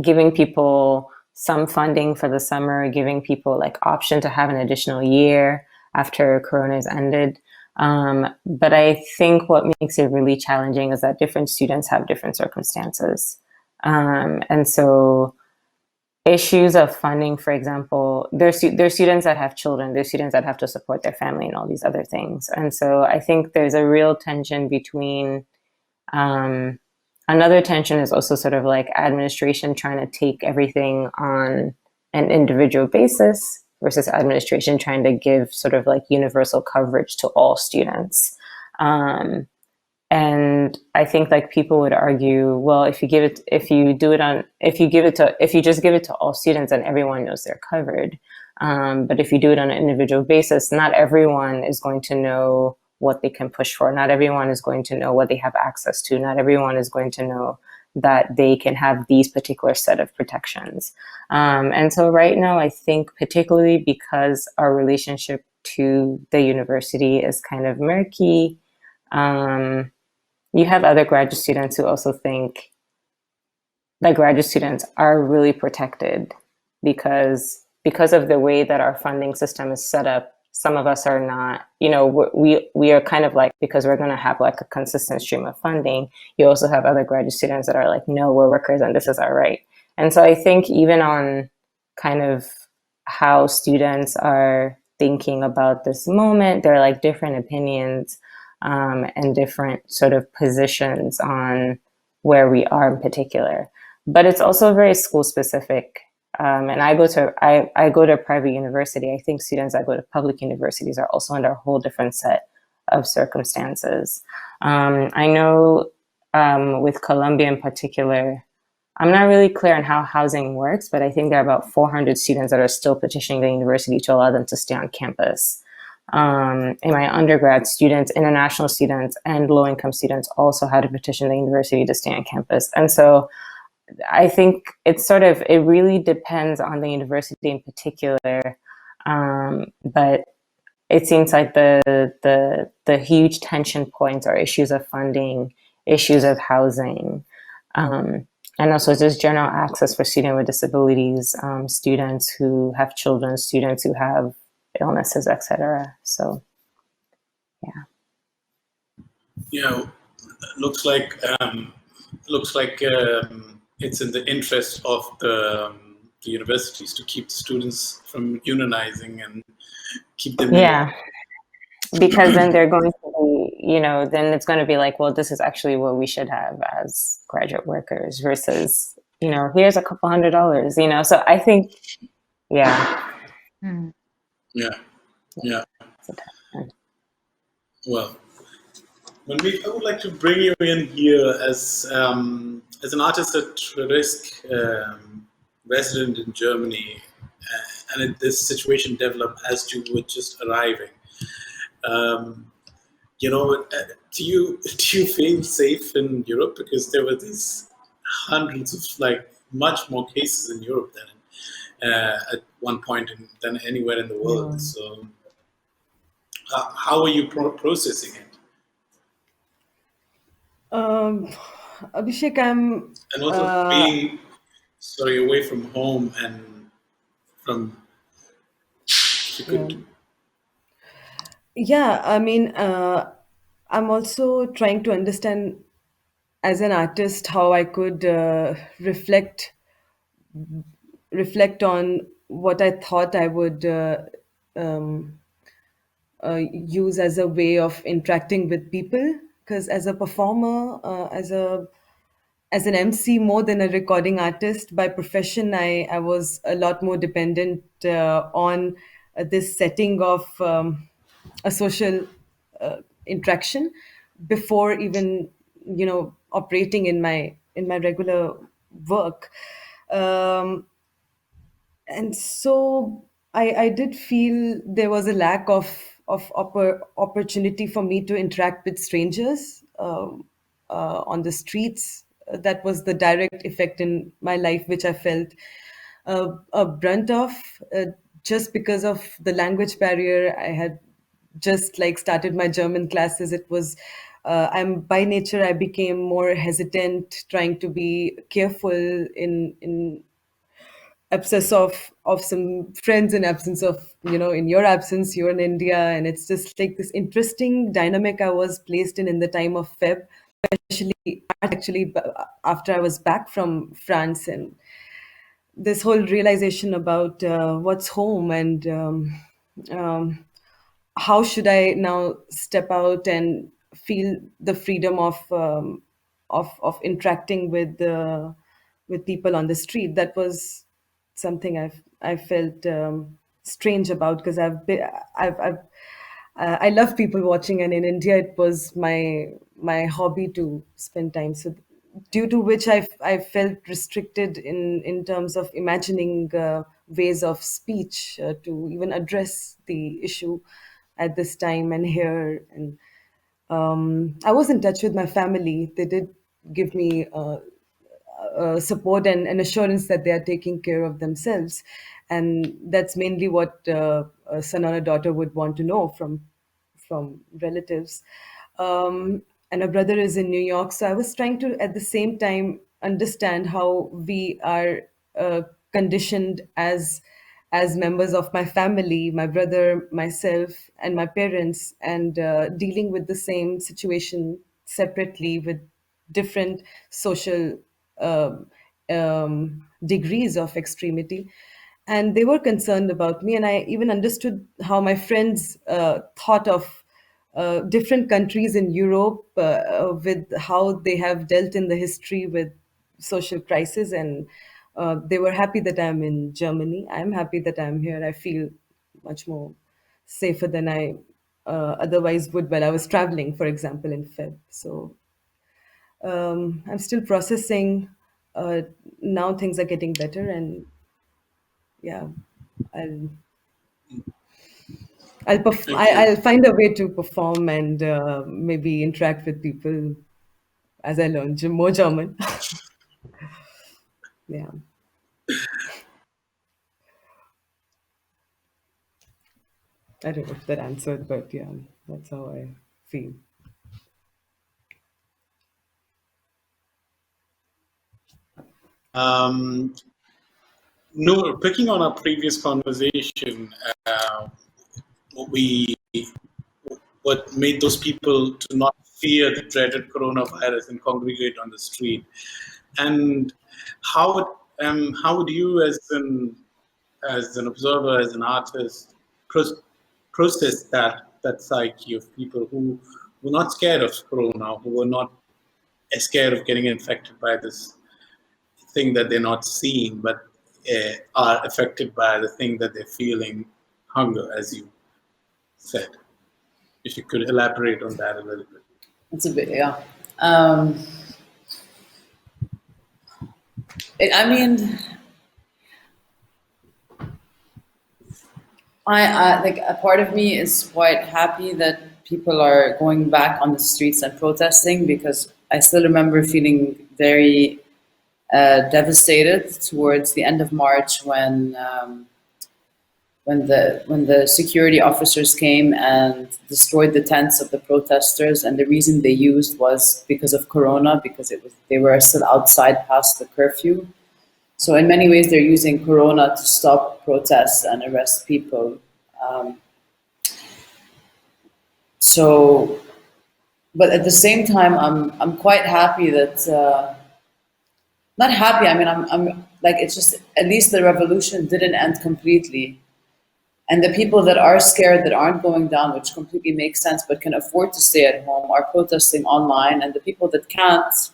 giving people some funding for the summer, giving people like option to have an additional year after Corona is ended. But I think what makes it really challenging is that different students have different circumstances. And so issues of funding, for example, there's students that have children, there's students that have to support their family and all these other things. And so I think there's a real tension between, another tension is also sort of like administration trying to take everything on an individual basis versus administration trying to give sort of like universal coverage to all students. And I think like people would argue, well, if you just give it to all students, then everyone knows they're covered. But if you do it on an individual basis, not everyone is going to know what they can push for. Not everyone is going to know what they have access to. Not everyone is going to know that they can have these particular set of protections. And so right now, I think particularly because our relationship to the university is kind of murky, you have other graduate students who also think that graduate students are really protected because of the way that our funding system is set up. Some of us are not, we are kind of like, because we're going to have like a consistent stream of funding. You also have other graduate students that are like, no, we're workers and this is our right. And so I think even on kind of how students are thinking about this moment, there are like different opinions and different sort of positions on where we are in particular. But it's also very school specific. And I go to a private university. I think students that go to public universities are also under a whole different set of circumstances. I know with Columbia in particular, I'm not really clear on how housing works, but I think there are about 400 students that are still petitioning the university to allow them to stay on campus. In my undergrad, students, international students, and low-income students also had to petition the university to stay on campus. And so I think it really depends on the university in particular. But it seems like the huge tension points are issues of funding, issues of housing, and also just general access for students with disabilities, students who have children, students who have illnesses, etc. So, yeah. Looks like it's in the interest of the universities to keep students from unionizing and keep them. Yeah, because then they're going to be, then it's going to be like, well, this is actually what we should have as graduate workers versus, here's a couple $100, So I think Yeah. Hmm. Yeah, yeah. It's a tough one. Well, Manmeet, I would like to bring you in here as an artist at risk, resident in Germany, and this situation developed as you were just arriving. Um, do you feel safe in Europe, because there were these hundreds of, like, much more cases in Europe than at one point than anywhere in the world. Yeah. So, how are you processing it? Um, Abhishek, I'm And also uh, being, sorry, away from home and from, if you yeah. could. Yeah, I mean, I'm also trying to understand as an artist how I could reflect on what I thought I would um, use as a way of interacting with people. Because as a performer, as an MC more than a recording artist by profession, I was a lot more dependent on this setting of a social interaction before even operating in my regular work. Um, and so I did feel there was a lack of opportunity for me to interact with strangers on the streets. That was the direct effect in my life, which I felt a brunt of, just because of the language barrier. I had just like started my German classes. It was I'm by nature I became more hesitant, trying to be careful in absence of some friends, in absence of, in your absence, you're in India, and it's just like this interesting dynamic I was placed in the time of Feb, especially actually after I was back from France, and this whole realization about what's home, and um, how should I now step out and feel the freedom of interacting with people on the street. That was something I felt strange about, because I love people watching, and in India it was my hobby to spend time. So due to which I felt restricted in terms of imagining ways of speech to even address the issue at this time and here. And I was in touch with my family. They did give me support and assurance that they are taking care of themselves, and that's mainly what a son or a daughter would want to know from relatives. And a brother is in New York, so I was trying to at the same time understand how we are conditioned as members of my family, my brother, myself, and my parents, and dealing with the same situation separately with different social degrees of extremity. And they were concerned about me, and I even understood how my friends thought of different countries in Europe, with how they have dealt in the history with social crisis. And they were happy that I'm in Germany. I'm happy that I'm here. I feel much more safer than I otherwise would while I was traveling, for example, in Feb. So I'm still processing. Uh, Now things are getting better, and yeah, I'll Thank you. I'll find a way to perform and maybe interact with people as I learn more German. Yeah, I don't know if that answered, but yeah, that's how I feel. Um, no, picking on our previous conversation, uh, what we what made those people to not fear the dreaded coronavirus and congregate on the street, and how would how would you, as an observer, as an artist, process that psyche of people who were not scared of corona, who were not scared of getting infected by this thing that they're not seeing, but are affected by the thing that they're feeling, hunger, as you said. If you could elaborate on that a little bit. It's a bit, yeah. I mean, I like a part of me is quite happy that people are going back on the streets and protesting, because I still remember feeling very devastated towards the end of March when the security officers came and destroyed the tents of the protesters, and the reason they used was because of Corona, because they were still outside past the curfew. So in many ways, they're using Corona to stop protests and arrest people. But at the same time, I'm quite happy that not happy. I mean, I'm like, it's just at least the revolution didn't end completely. And the people that are scared, that aren't going down, which completely makes sense, but can afford to stay at home, are protesting online. And the people that can't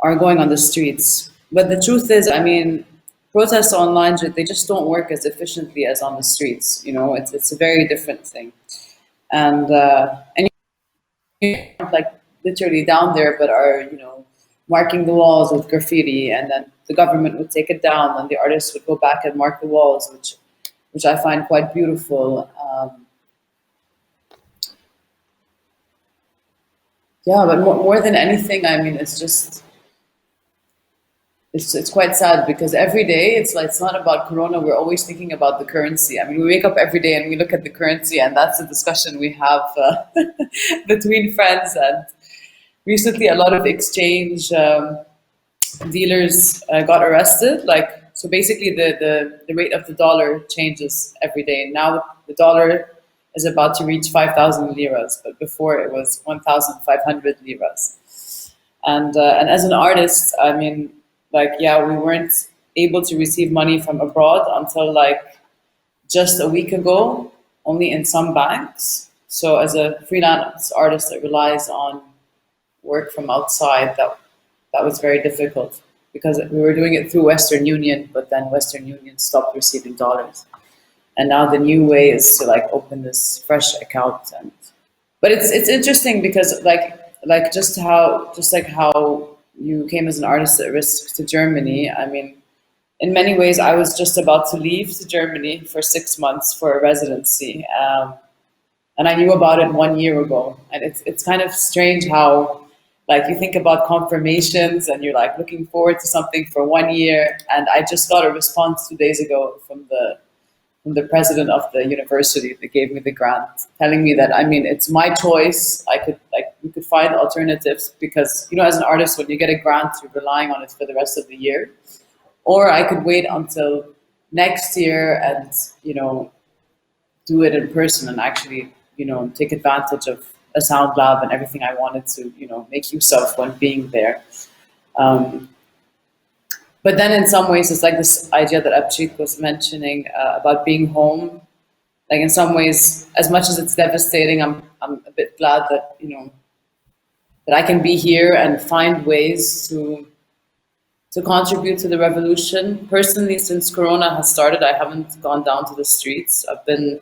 are going on the streets. But the truth is, I mean, protests online, they just don't work as efficiently as on the streets. You know, it's a very different thing. And you're like literally down there, but are, you know, marking the walls with graffiti, and then the government would take it down, and the artists would go back and mark the walls, which I find quite beautiful. Yeah, but more than anything, I mean, it's just, it's quite sad, because every day it's not about Corona. We're always thinking about the currency. I mean, we wake up every day and we look at the currency, and that's the discussion we have between friends. And recently, a lot of exchange dealers got arrested. So basically, the rate of the dollar changes every day. Now the dollar is about to reach 5,000 liras, but before it was 1,500 liras. And as an artist, I mean, we weren't able to receive money from abroad until just a week ago, only in some banks. So as a freelance artist that relies on work from outside, that was very difficult, because we were doing it through Western Union, but then Western Union stopped receiving dollars. And now the new way is to open this fresh account. But it's interesting, because just how you came as an artist at risk to Germany. I mean, in many ways, I was just about to leave to Germany for 6 months for a residency. And I knew about it 1 year ago. And it's kind of strange how, you think about confirmations and you're looking forward to something for 1 year. And I just got a response 2 days ago from the president of the university that gave me the grant, telling me that, I mean, it's my choice. We could find alternatives, because, as an artist, when you get a grant, you're relying on it for the rest of the year. Or I could wait until next year and, do it in person and actually, take advantage of a sound lab and everything I wanted to, make use of when being there. But then in some ways, it's this idea that Abchik was mentioning about being home. In some ways, as much as it's devastating, I'm a bit glad that, that I can be here and find ways to contribute to the revolution. Personally, since Corona has started, I haven't gone down to the streets. I've been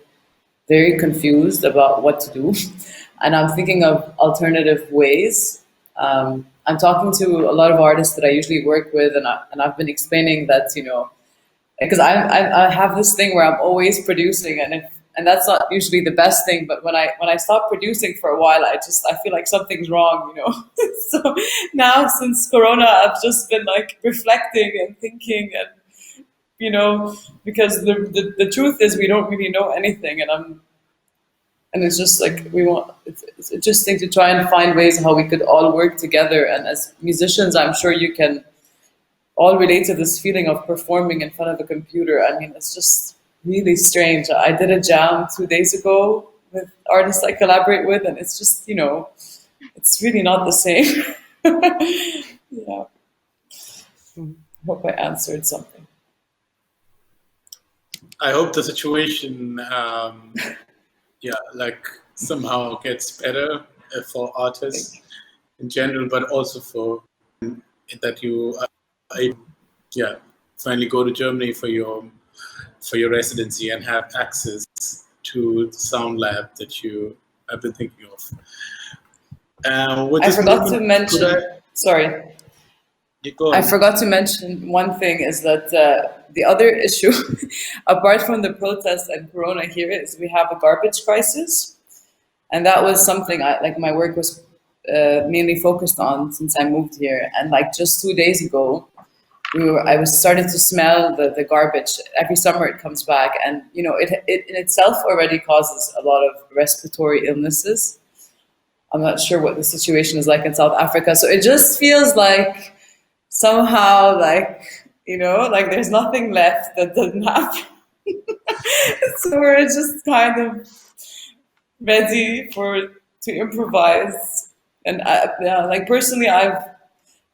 very confused about what to do. And I'm thinking of alternative ways. I'm talking to a lot of artists that I usually work with, and I've been explaining that, because I have this thing where I'm always producing, and that's not usually the best thing. But when I stop producing for a while, I feel like something's wrong, So now, since Corona, I've just been reflecting and thinking, and because the truth is we don't really know anything, and it's just it's interesting to try and find ways how we could all work together. And as musicians, I'm sure you can all relate to this feeling of performing in front of a computer. I mean, it's just really strange. I did a jam 2 days ago with artists I collaborate with, and it's just, it's really not the same. Yeah. Hope I answered something. I hope the situation, somehow gets better for artists in general, but also for that you, finally go to Germany for your residency and have access to the sound lab that you have been thinking of. I forgot to mention. Sorry. I forgot to mention one thing is that the other issue, apart from the protests and Corona here, is we have a garbage crisis, and that was something my work was mainly focused on since I moved here. And like just 2 days ago, I was starting to smell the garbage. Every summer it comes back, and it in itself already causes a lot of respiratory illnesses. I'm not sure what the situation is like in South Africa, so it just feels like somehow there's nothing left that doesn't happen. So we're just kind of ready to improvise. And personally, I've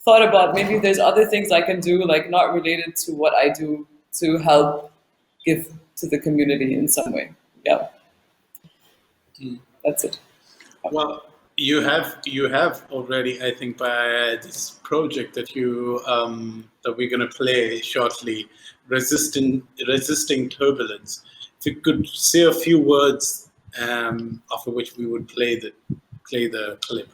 thought about maybe there's other things I can do, like not related to what I do, to help give to the community in some way. Yeah, that's it. Well, you have already, I think, by this project that that we're going to play shortly, resisting turbulence. If you could say a few words, after which we would play the clip.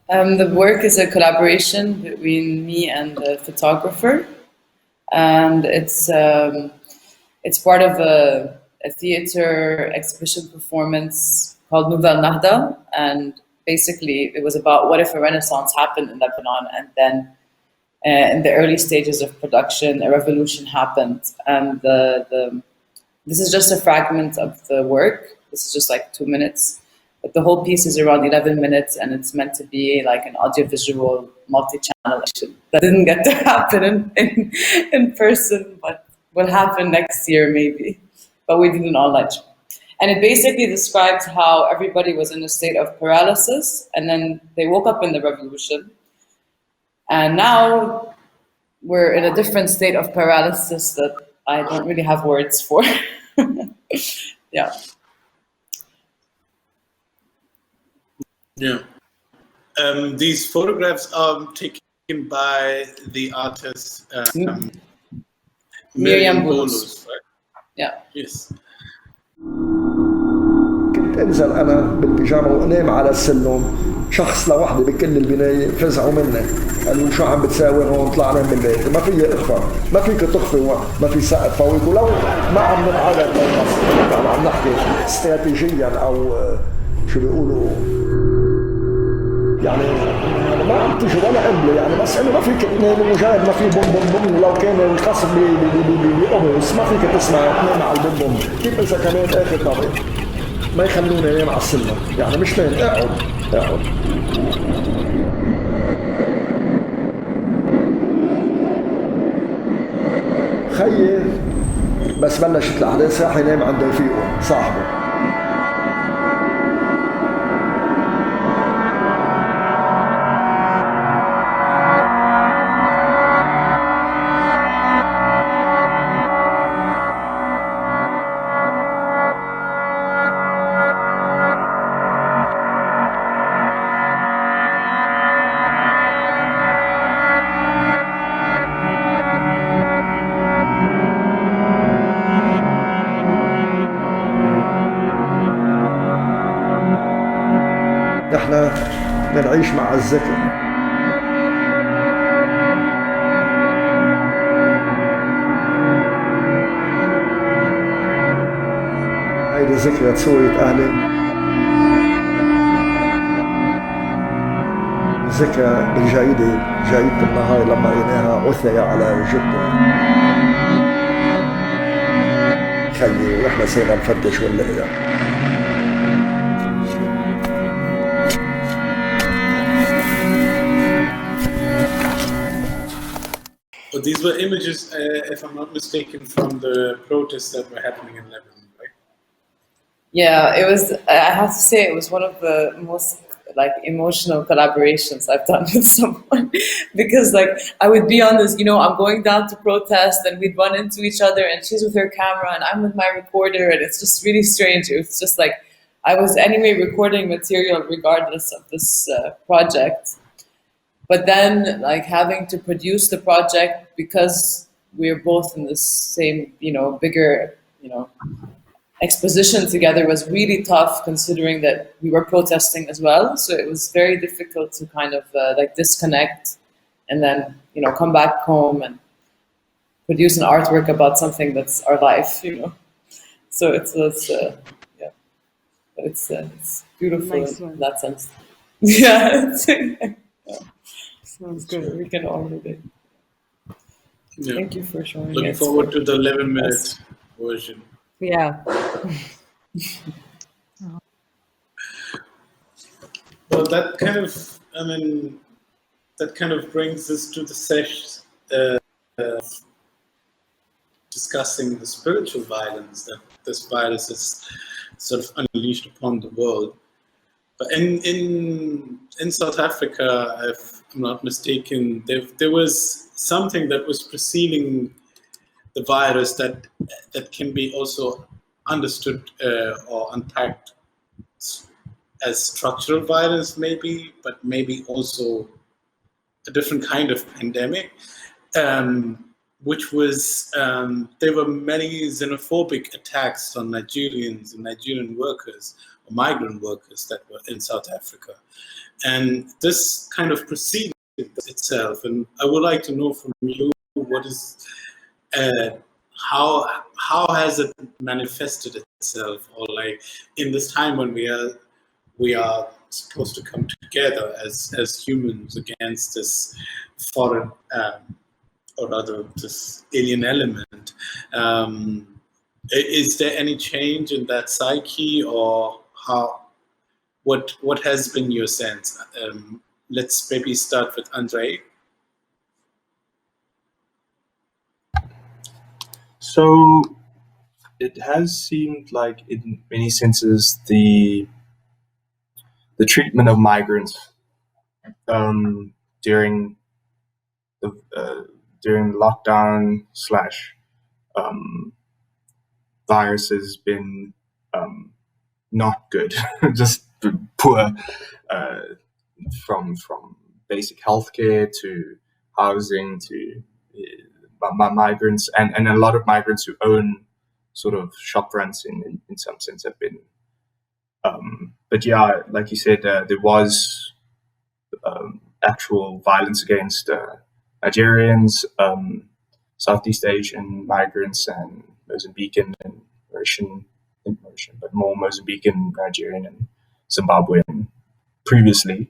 The work is a collaboration between me and the photographer, and it's part of a theater exhibition performance called Nour al-Nahda, and basically it was about what if a renaissance happened in Lebanon, and then in the early stages of production a revolution happened, and this is just a fragment of the work. This is just like 2 minutes, but the whole piece is around 11 minutes, and it's meant to be like an audiovisual multi-channel action. That didn't get to happen in person, but will happen next year maybe. But we did an online show. And it basically describes how everybody was in a state of paralysis, and then they woke up in the revolution. And now we're in a different state of paralysis that I don't really have words for. Yeah. Yeah. These photographs are taken by the artist Miriam Boulos. Right? Yeah. Yes. كنت انزل انا بالبيجامه وانام على السلم، شخص لوحدي بكل البنايه فزعوا مني، قالوا شو عم بتساوي هون؟ طلع نام بالبيت، ما في اخفى، ما فيك تخفي، ما في سقف فوق، ولو ما عم ننعرض للقصف، عم نحكي استراتيجيا او شو بيقولوا، يعني ما عم تيجي ولا قبله، يعني بس انه ما فيك تنام مجرد ما في بوم بوم بوم، ولو كان القصف بقبص ما فيك تسمع تنام على البوم بوم، كيف اذا كمان اخر طريق ما يخلوني انام على السلم، يعني مش نام، اقعد خيي بس بلشت الاحداث راح ينام عند رفيقه صاحبه. نحن بنعيش مع الذكر. هيدي ذكرى سورة أهلي، ذكرى جريدة النهار لما قريناها عثر على جده خيي، ونحن صرنا نفتش ونلاقيها. But these were images, if I'm not mistaken, from the protests that were happening in Lebanon, right? Yeah, it was. I have to say, it was one of the most emotional collaborations I've done with someone, because I would be on this, I'm going down to protest, and we'd run into each other, and she's with her camera, and I'm with my recorder, and it's just really strange. It was just I was anyway recording material regardless of this project. but then like having to produce the project because we're both in the same, bigger, exposition together was really tough considering that we were protesting as well. So it was very difficult to kind of like disconnect and then, come back home and produce an artwork about something that's our life. So yeah, but it's beautiful Nice in one. that sense. Yeah, Sounds sure, good. we can all relate. Yeah. Thank you for showing Looking it. forward to the 11-minute Yes. version. Yeah. Well, that kind of brings us to the session discussing the spiritual violence that this virus has sort of unleashed upon the world. But in South Africa, if I'm not mistaken, there was something that was preceding the virus that can be also understood or unpacked as structural violence, maybe, but maybe also a different kind of pandemic, which was there were many xenophobic attacks on Nigerians and Nigerian workers or migrant workers that were in South Africa, and this kind of preceded itself. And I would like to know from you what is how has it manifested itself, or like in this time when we are supposed to come together as humans against this foreign or rather this alien element. Is there any change in that psyche, or what has been your sense? Let's maybe start with Andrei. So it has seemed like, in many senses, the treatment of migrants during the during lockdown slash virus has been not good, just poor, from basic healthcare to housing to migrants, and a lot of migrants who own sort of shop fronts in some sense have been. But yeah, like you said, there was actual violence against Nigerians, Southeast Asian migrants, and Mozambican and Mauritian, but more Mozambican, Nigerian, and Zimbabwean previously.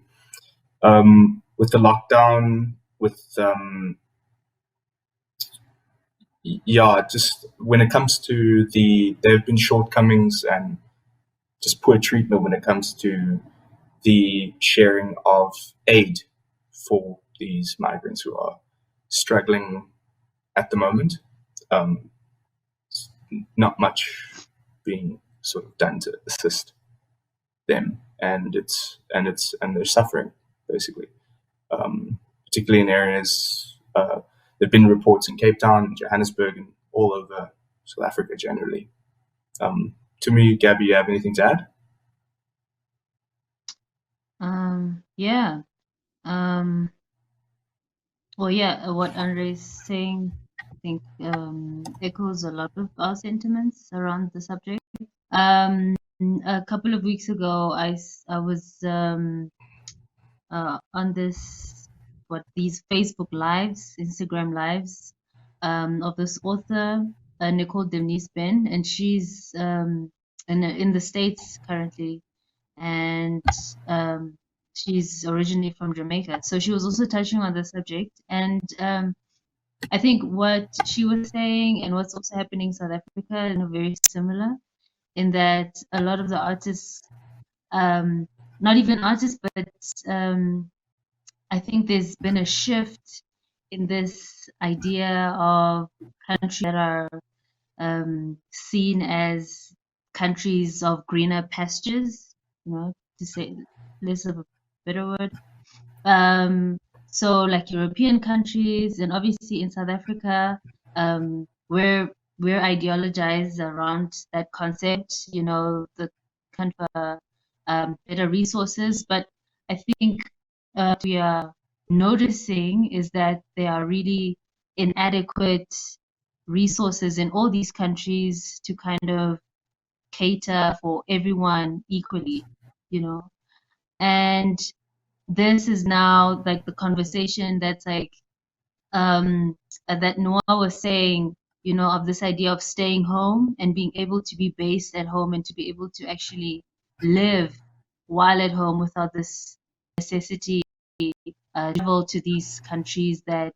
With the lockdown, just when it comes to there have been shortcomings and just poor treatment when it comes to the sharing of aid for these migrants who are struggling at the moment. Not much being sort of done to assist them, and they're suffering basically, particularly in areas. There've been reports in Cape Town, Johannesburg, and all over South Africa generally. Tumi, Gabi, you have anything to add? Yeah. Well, yeah, what Andrei's saying, I think, echoes a lot of our sentiments around the subject. A couple of weeks ago, I was on these Facebook lives, Instagram lives, of this author, Nicole Denise Ben, and she's in the States currently, and she's originally from Jamaica. So she was also touching on the subject, and I think what she was saying and what's also happening in South Africa is very similar, in that a lot of the artists, not even artists, but I think there's been a shift in this idea of countries that are seen as countries of greener pastures, to say less of a better word. So like European countries, and obviously in South Africa, we're ideologized around that concept, the country better resources. But I think we are noticing is that there are really inadequate resources in all these countries to kind of cater for everyone equally, you know. And this is now like the conversation that's like that Nour was saying, you know, of this idea of staying home and being able to be based at home and to be able to actually live while at home without this necessity travel to these countries that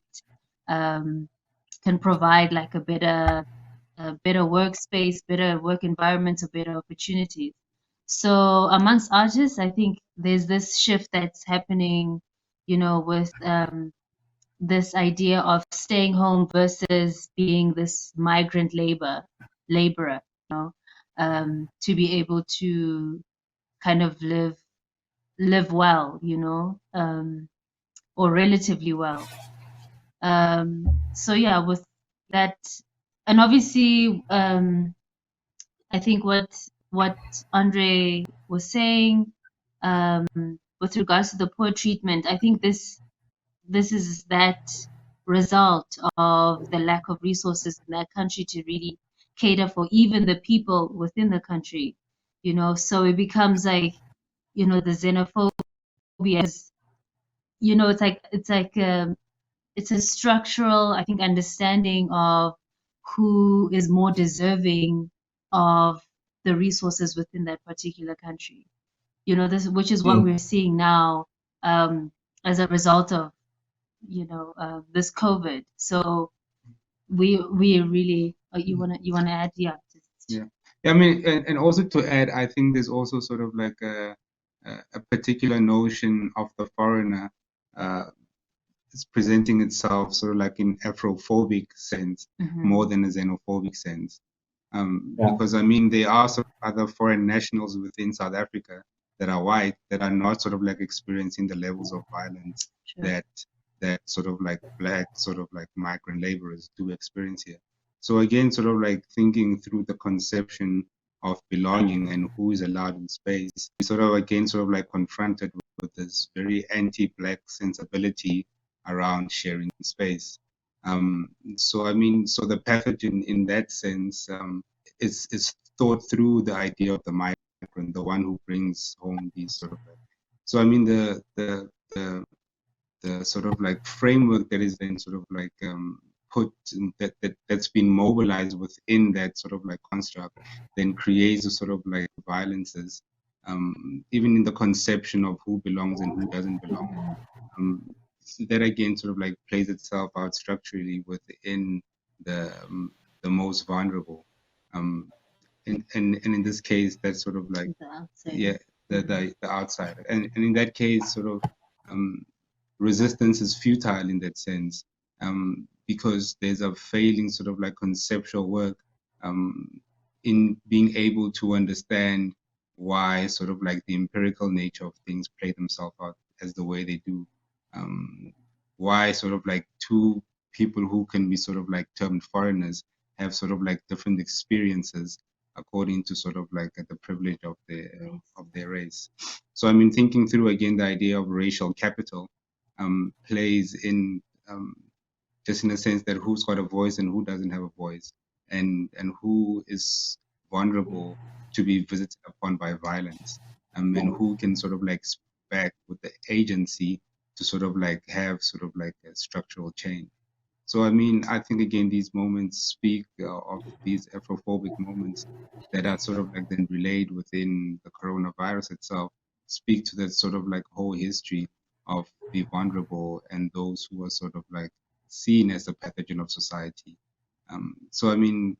can provide like a better workspace, better work environments, or better opportunities. So amongst artists, I think there's this shift that's happening, you know, with this idea of staying home versus being this migrant laborer, you know, to be able to kind of live well, you know, or relatively well. So yeah, with that, and obviously, I think what Andrei was saying, with regards to the poor treatment, I think this is that result of the lack of resources in that country to really cater for even the people within the country, you know. So it becomes like, you know, the xenophobia is, you know, it's a structural, I think, understanding of who is more deserving of the resources within that particular country. You know, this, which is what we're seeing now, as a result of, you know, this COVID. So we really, you wanna add? Yeah. Yeah. I mean, and also to add, I think there's also sort of like a particular notion of the foreigner is presenting itself sort of like in Afrophobic sense more than a xenophobic sense. Because I mean, there are sort of other foreign nationals within South Africa that are white that are not sort of like experiencing the levels of violence that sort of like black sort of like migrant laborers do experience here. So again, sort of like thinking through the conception of belonging and who is allowed in space, we sort of again sort of like confronted with this very anti-black sensibility around sharing space. So I mean, so the pathogen in that sense is thought through the idea of the migrant, the one who brings home these sort of. So I mean, the sort of like framework that is then sort of like put that's been mobilized within that sort of like construct, then creates a sort of like violences, even in the conception of who belongs and who doesn't belong. That again sort of like plays itself out structurally within the most vulnerable, and in this case that's sort of like the outsider, and in that case sort of resistance is futile in that sense, because there's a failing sort of like conceptual work in being able to understand why sort of like the empirical nature of things play themselves out as the way they do. Why sort of like two people who can be sort of like termed foreigners have sort of like different experiences according to sort of like the privilege of their race. So I mean, thinking through again the idea of racial capital plays in just in a sense that who's got a voice and who doesn't have a voice, and who is vulnerable to be visited upon by violence, and who can sort of like back with the agency to sort of like have sort of like a structural change. So I mean, I think again these moments speak of these Afrophobic moments that are sort of like then relayed within the coronavirus itself, speak to that sort of like whole history of the vulnerable and those who are sort of like seen as a pathogen of society. So I mean,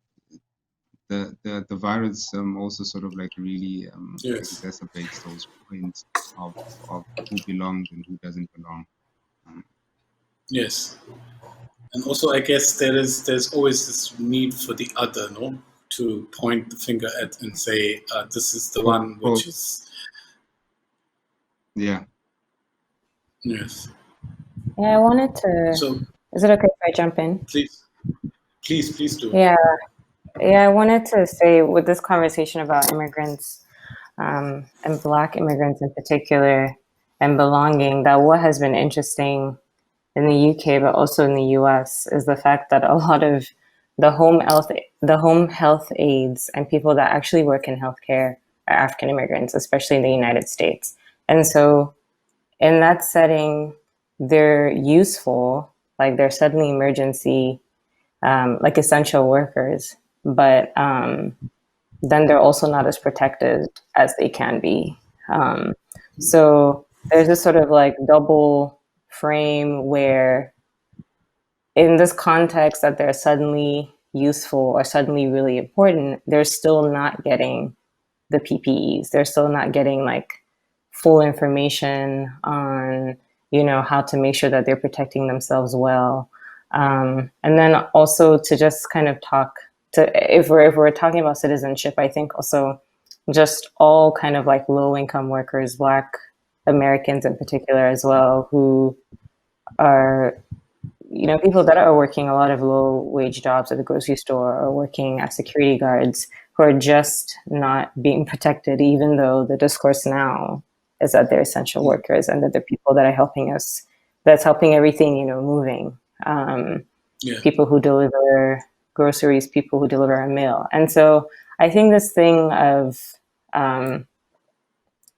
the virus also sort of like really exacerbates those points of who belongs and who doesn't belong. Yes, and also I guess there's always this need for the other, no, to point the finger at and say this is the one which is. Yeah. Yes. Yeah, I wanted to. So, is it okay if I jump in? Please do. Yeah, I wanted to say with this conversation about immigrants and Black immigrants in particular, and belonging, that what has been interesting in the UK, but also in the US, is the fact that a lot of the home health aides and people that actually work in healthcare are African immigrants, especially in the United States. And so in that setting, they're useful, like they're suddenly emergency, like essential workers, but then they're also not as protected as they can be. So there's this sort of like double frame where in this context that they're suddenly useful or suddenly really important, they're still not getting the PPEs. They're still not getting like full information on, you know, how to make sure that they're protecting themselves well. And then also to just kind of talk to, if we're talking about citizenship, I think also just all kind of like low income workers, Black Americans in particular as well, who are, you know, people that are working a lot of low wage jobs at the grocery store or working as security guards, who are just not being protected, even though the discourse now is that they're essential workers and that they're people that are helping us, that's helping everything, you know, moving. People who deliver groceries, people who deliver a meal. And so I think this thing of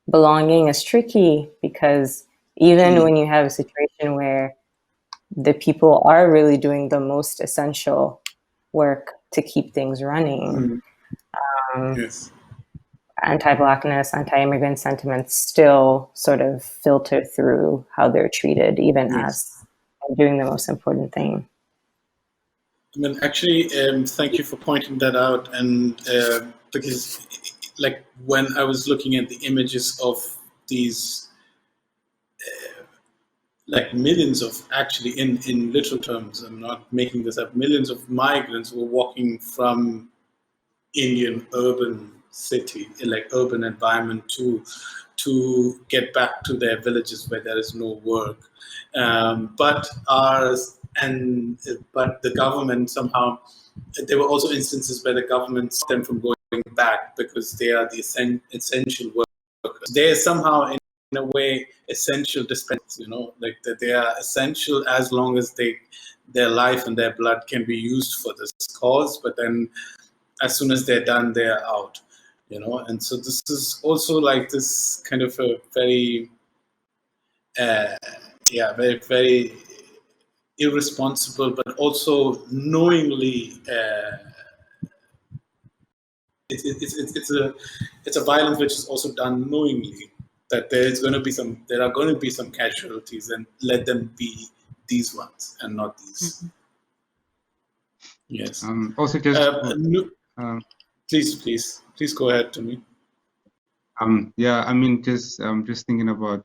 belonging is tricky, because even when you have a situation where the people are really doing the most essential work to keep things running, anti-Blackness, anti-immigrant sentiments still sort of filter through how they're treated, even as doing the most important thing. I mean, actually, thank you for pointing that out. And because, like, when I was looking at the images of these, like millions of, actually, in literal terms, I'm not making this up, millions of migrants were walking from Indian urban city, like urban environment, to get back to their villages where there is no work. But the government somehow, there were also instances where the government stopped them from going back because they are the essential workers. They are somehow in a way essential dispensers, you know, like that they are essential as long as their life and their blood can be used for this cause, but then as soon as they're done, they're out, you know. And so this is also like this kind of a very very, very irresponsible, but also knowingly it's a violence which is also done knowingly, that there are going to be some casualties, and let them be these ones and not these. Yes. Also, just please go ahead, Tumi. Yeah, I mean, just thinking about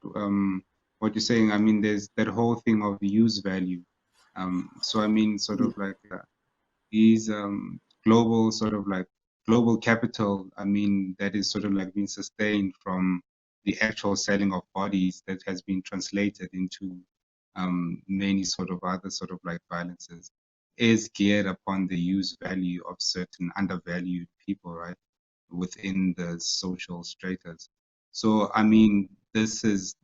what you're saying. I mean, there's that whole thing of use value. So I mean, sort of like these global sort of like global capital. I mean, that is sort of like being sustained from the actual selling of bodies that has been translated into many sort of other sort of like violences, is geared upon the use value of certain undervalued people, right, within the social stratas. So I mean, this is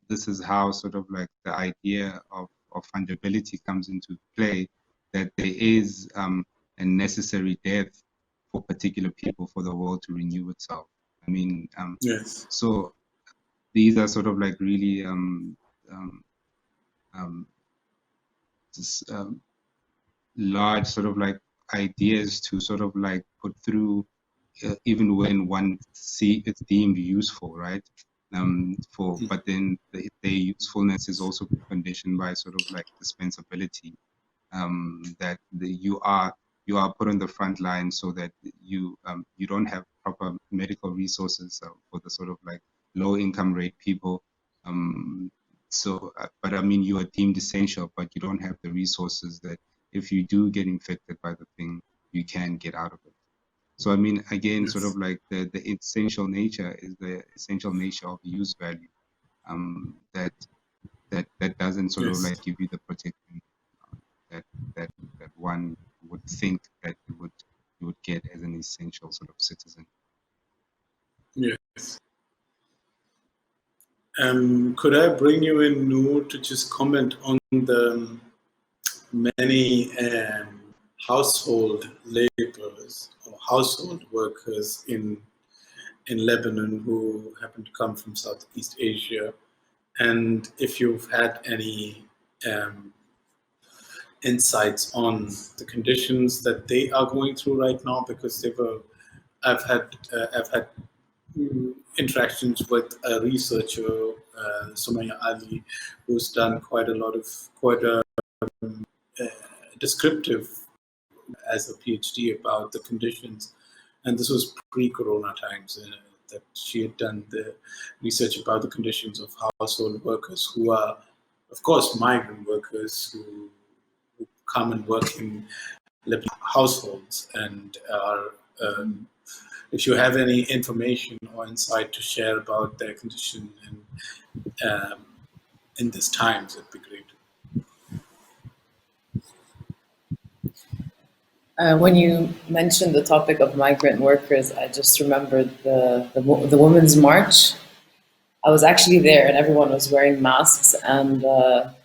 how sort of like the idea of fungibility comes into play, that there is a necessary death for particular people for the world to renew itself. I mean, so these are sort of like really large sort of like ideas to sort of like put through, even when one it's deemed useful, right? But then the usefulness is also conditioned by sort of like dispensability, that you are put on the front line so that you don't have proper medical resources for the sort of like low income rate people. But I mean, you are deemed essential, but you don't have the resources that if you do get infected by the thing, you can get out of it. So I mean, again, sort of like the essential nature is the essential nature of use value, that doesn't sort of like give you the protection that one would think that you would get as an essential sort of citizen. Yes. Could I bring you in, Nour, to just comment on the many household laborers or household workers in Lebanon who happen to come from Southeast Asia, and if you've had any insights on the conditions that they are going through right now, because I've had interactions with a researcher, Sumaya Ali, who's done quite a descriptive as a PhD about the conditions, and this was pre-corona times that she had done the research about the conditions of household workers who are, of course, migrant workers who come and work in Lebanese households and are. If you have any information or insight to share about their condition in these times, it'd be great. When you mentioned the topic of migrant workers, I just remembered the Women's March. I was actually there, and everyone was wearing masks. And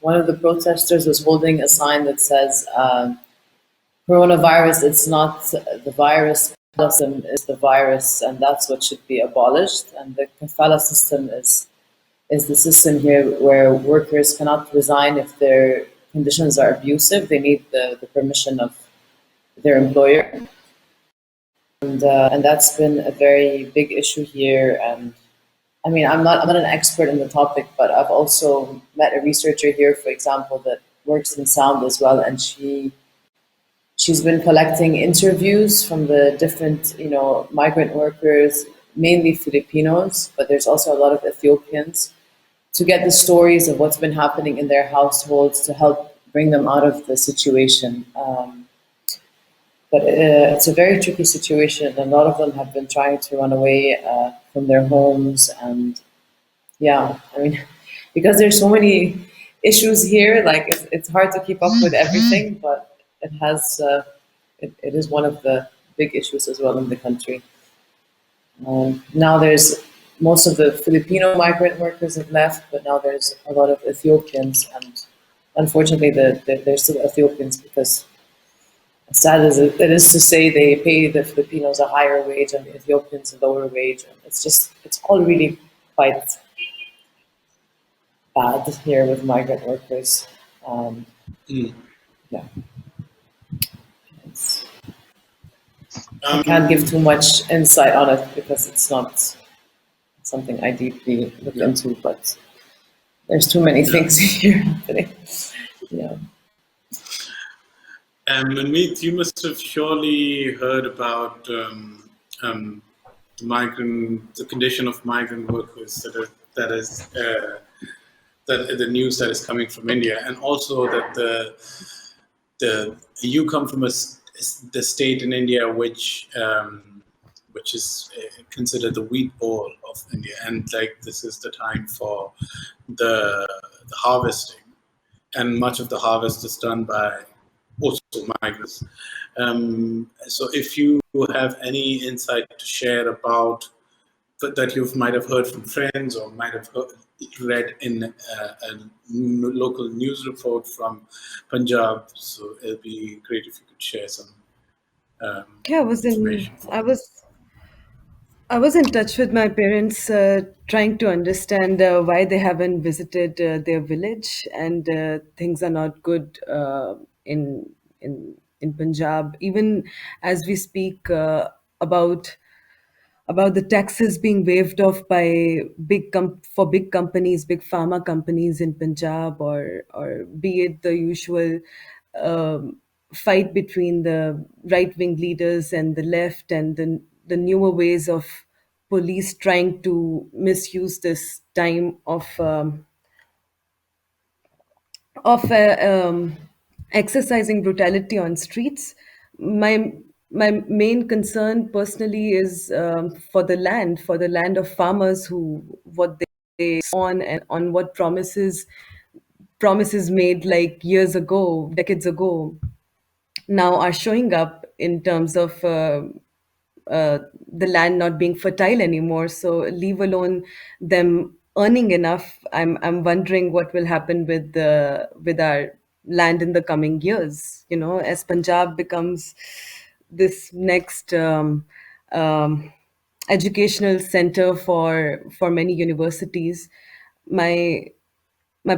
one of the protesters was holding a sign that says, "Coronavirus, it's not the virus. Capitalism is the virus, and that's what should be abolished." And the kafala system is the system here where workers cannot resign if their conditions are abusive. They need the permission of their employer, and that's been a very big issue here. And I mean, I'm not an expert in the topic, but I've also met a researcher here, for example, that works in sound as well, and she's been collecting interviews from the different, migrant workers, mainly Filipinos, but there's also a lot of Ethiopians, to get the stories of what's been happening in their households to help bring them out of the situation. But it's a very tricky situation. A lot of them have been trying to run away from their homes. And yeah, I mean, because there's so many issues here, like it's hard to keep up with everything, but it has, it is one of the big issues as well in the country. Now there's most of the Filipino migrant workers have left, but now there's a lot of Ethiopians, and unfortunately there's still Ethiopians because, as sad as it is to say, they pay the Filipinos a higher wage and the Ethiopians a lower wage. And it's all really quite bad here with migrant workers. Yeah. I can't give too much insight on it because it's not something I deeply look into, but there's too many things here happening. Yeah. Manmeet, you must have surely heard about the condition of migrant workers that the news that is coming from India, and also that you come from the state in India which is considered the wheat bowl of India, and like this is the time for the harvesting, and much of the harvest is done by also migrants. So if you have any insight to share about that you might have heard from friends or might have read in a local news report from Punjab, so it'd be great if you could share some information. I was in touch with my parents, trying to understand why they haven't visited their village, and things are not good in Punjab. Even as we speak about the taxes being waived off by big companies, big pharma companies in Punjab, or be it the usual fight between the right-wing leaders and the left, and the newer ways of police trying to misuse this time of exercising brutality on streets. My main concern personally is for the land of farmers, who what they on, and on what promises made like years ago, decades ago, now are showing up in terms of the land not being fertile anymore. So leave alone them earning enough, I'm wondering what will happen with our land in the coming years. As Punjab becomes this next educational center for many universities, my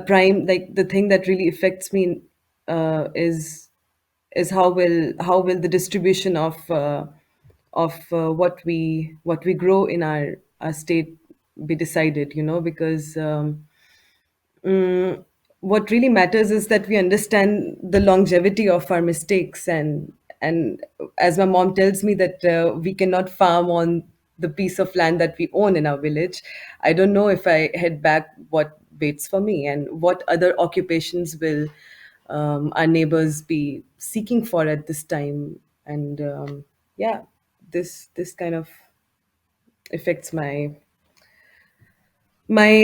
prime, like the thing that really affects me is how will the distribution of what we grow in our state be decided, because what really matters is that we understand the longevity of our mistakes, and as my mom tells me that we cannot farm on the piece of land that we own in our village. I don't know if I head back what waits for me, and what other occupations will our neighbors be seeking for at this time. And yeah, this kind of affects my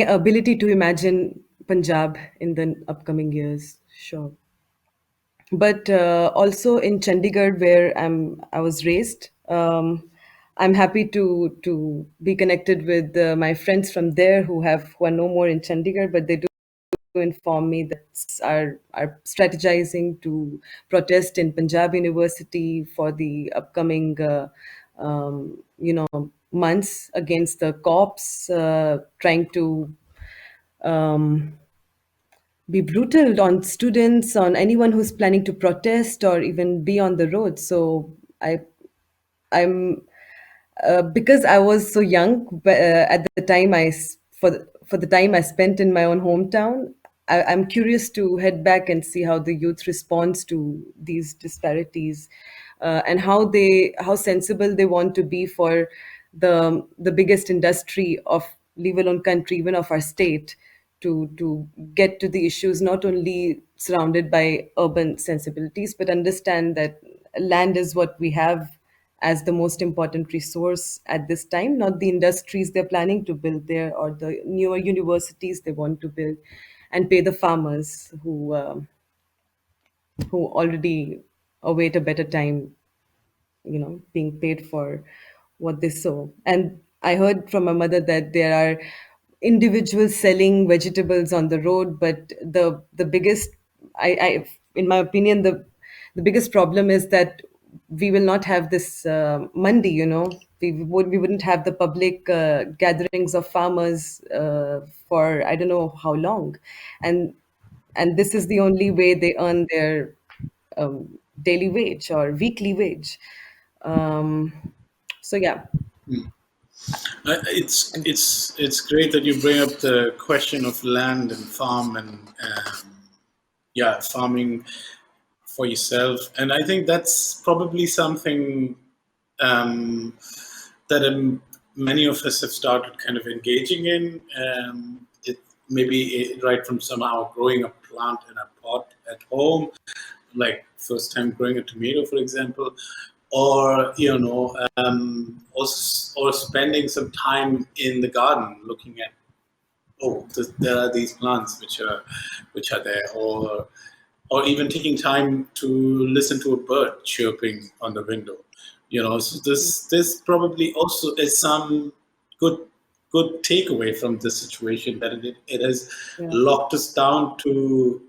ability to imagine Punjab in the upcoming years. Sure. But also in Chandigarh, where I was raised, I'm happy to be connected with my friends from there who are no more in Chandigarh, but they do inform me that are strategizing to protest in Punjab University for the upcoming months against the cops trying to be brutal on students, on anyone who's planning to protest or even be on the road. So I'm because I was so young, but at the time for the time I spent in my own hometown, I'm curious to head back and see how the youth responds to these disparities, and how sensible they want to be for the biggest industry of leave alone country, even of our state, to get to the issues not only surrounded by urban sensibilities, but understand that land is what we have as the most important resource at this time, not the industries they're planning to build there or the newer universities they want to build, and pay the farmers who already await a better time, being paid for what they sow. And I heard from my mother that there are individuals selling vegetables on the road, but the biggest, I in my opinion, the biggest problem is that we will not have this mandi. We wouldn't have the public gatherings of farmers for I don't know how long, and this is the only way they earn their daily wage or weekly wage. So yeah. It's great that you bring up the question of land and farm and farming for yourself, and I think that's probably something that many of us have started kind of engaging in. Maybe right from somehow growing a plant in a pot at home, like first time growing a tomato, for example, or or spending some time in the garden looking at there are these plants which are there, or even taking time to listen to a bird chirping on the window. So this probably also is some good takeaway from this situation, that it has locked us down to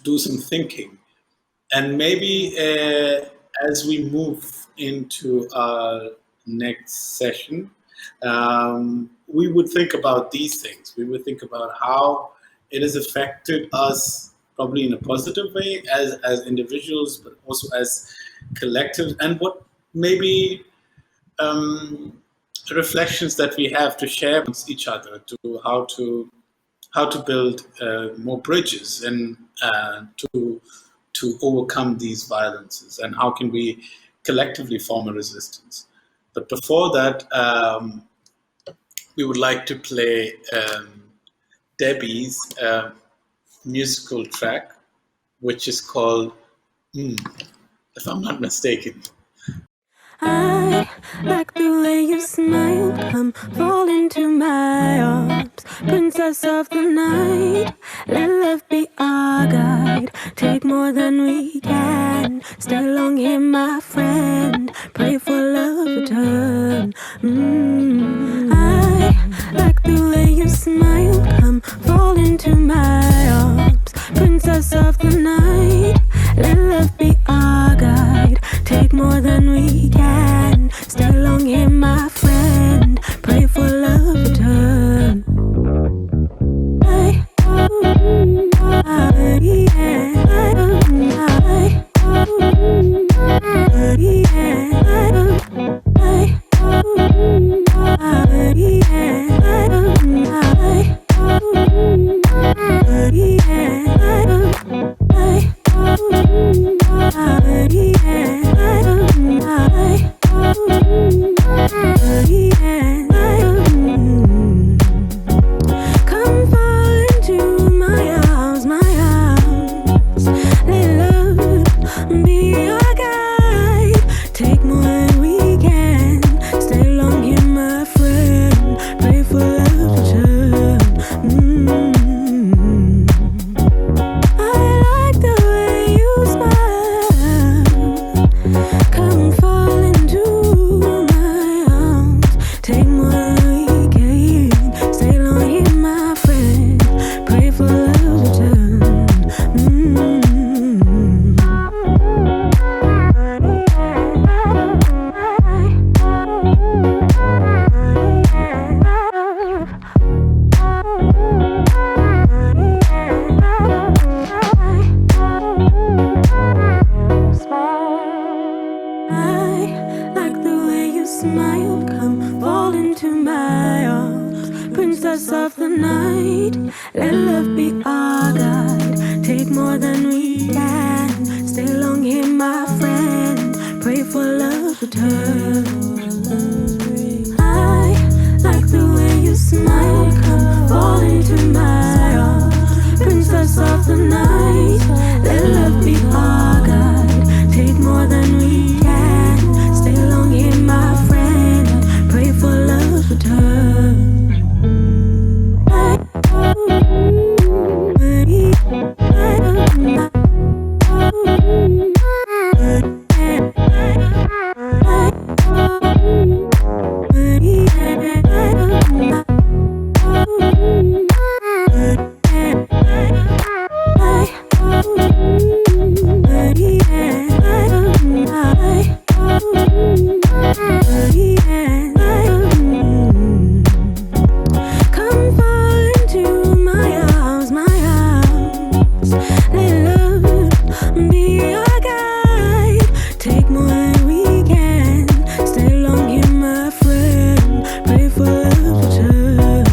do some thinking. And maybe as we move into our next session, we would think about these things. We would think about how it has affected us, probably in a positive way, as individuals, but also as collectives, and what maybe reflections that we have to share with each other, to how to build more bridges and to overcome these violences, and how can we collectively form a resistance. But before that, we would like to play Debbie's musical track, which is called if I'm not mistaken. I like the way you smile, come fall into my arms, princess of the night. Let love be our guide, take more than we can, stay long here my friend, pray for love return. I like the way you smile, fall into my arms. Princess of the night, let love be our guide. Take more than we can, stay long here my friend. Pray for love return. Come fall into my arms, my arms. Let love be our guide. Take more than we can. Stay long here, my friend. Pray for love to turn. I like the way you smile. Come fall into my arms. Take more than we can. Stay long here, my friend. Pray for love to turn. I like the way you smile. Come fall into my arms. Princess of the night, let love be our guide. Take more than we can. Stay long here, my friend. Pray for love return. I like the way you smile. Come fall into my arms. Princess of the night, let love be our guide. Take more than we can. Stay long here, my friend. Pray for love return. Come fall into my arms, my arms. Let love be our guide. Take more than we can. Stay long here, my friend. Pray for love to turn.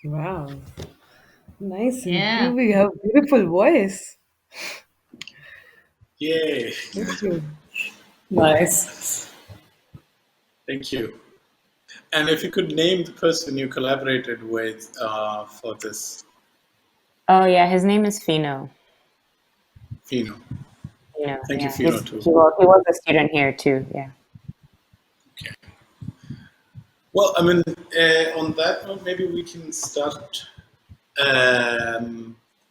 Wow. Nice and Yeah. groovy. You have a beautiful voice. Yay! Thank you. Nice. Thank you. And if you could name the person you collaborated with for this, Oh yeah, his name is Fino. Fino. Fino, Thank you, yeah. Fino, too. He was a student here too, yeah. Okay. Well, I mean, on that note, maybe we can start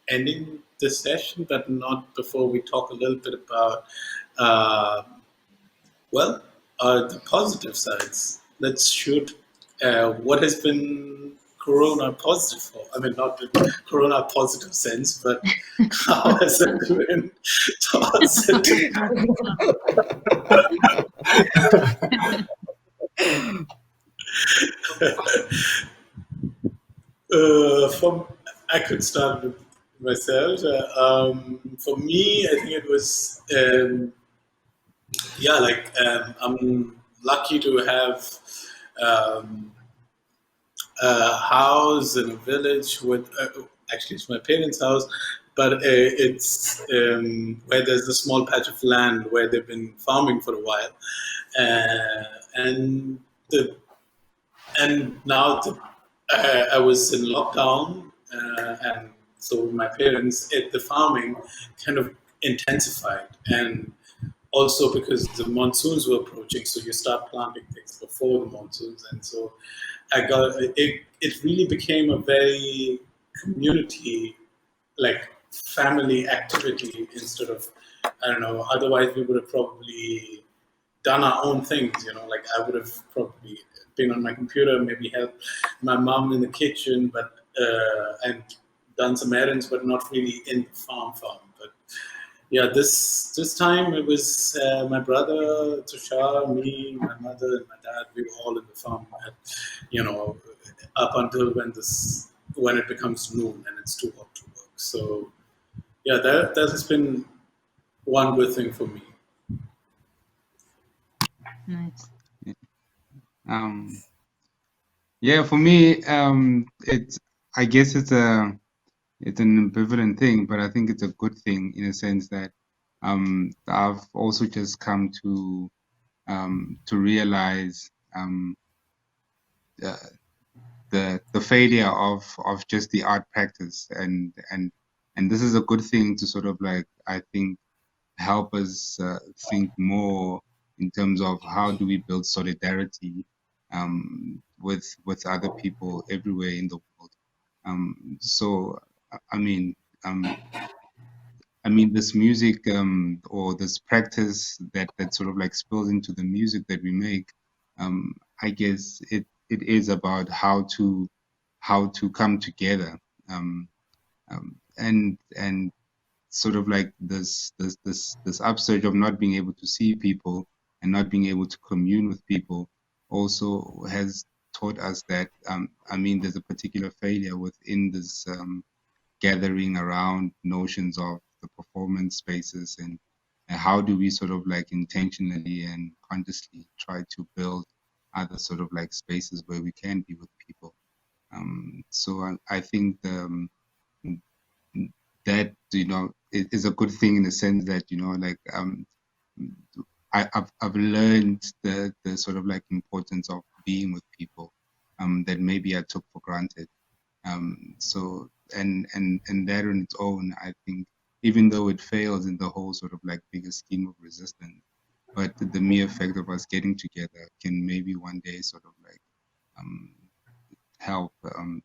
ending this session, but not before we talk a little bit about, the positive sides. Let's shoot what has been Corona positive for. I mean, not in Corona positive sense, but how has it been positive? I could start with myself. For me, I think it was, I'm lucky to have um, a house in a village with, actually, it's my parents' house, but it's where there's a small patch of land where they've been farming for a while. And the and now I was in lockdown, and so my parents at the farming kind of intensified, and also because the monsoons were approaching, so you start planting things before the monsoons, and so I got it. It really became a very community, like family activity instead of, I don't know. Otherwise, we would have probably done our own things. Like I would have probably been on my computer, maybe helped my mom in the kitchen, but and done some errands, but not really in the farm. But yeah, this time it was my brother Tushar, me, my mother, and my dad. We were all in the farm, up until when it becomes noon and it's too hot to work. So yeah, that has been one good thing for me. Nice. Yeah, for me, I guess it's an ambivalent thing, but I think it's a good thing in a sense that I've also just come to realize the failure of just the art practice, and this is a good thing to sort of like, I think, help us think more in terms of how do we build solidarity with other people everywhere in the world. So I mean, this music or this practice that sort of like spills into the music that we make. I guess it is about how to come together, and sort of like this upsurge of not being able to see people and not being able to commune with people also has taught us that there's a particular failure within this gathering around notions of the performance spaces, and how do we sort of like intentionally and consciously try to build other sort of like spaces where we can be with people. So I think that it is a good thing in the sense that like I've learned the sort of like importance of being with people that maybe I took for granted. So and that on its own, I think, even though it fails in the whole sort of like bigger scheme of resistance, but the mere fact of us getting together can maybe one day sort of like help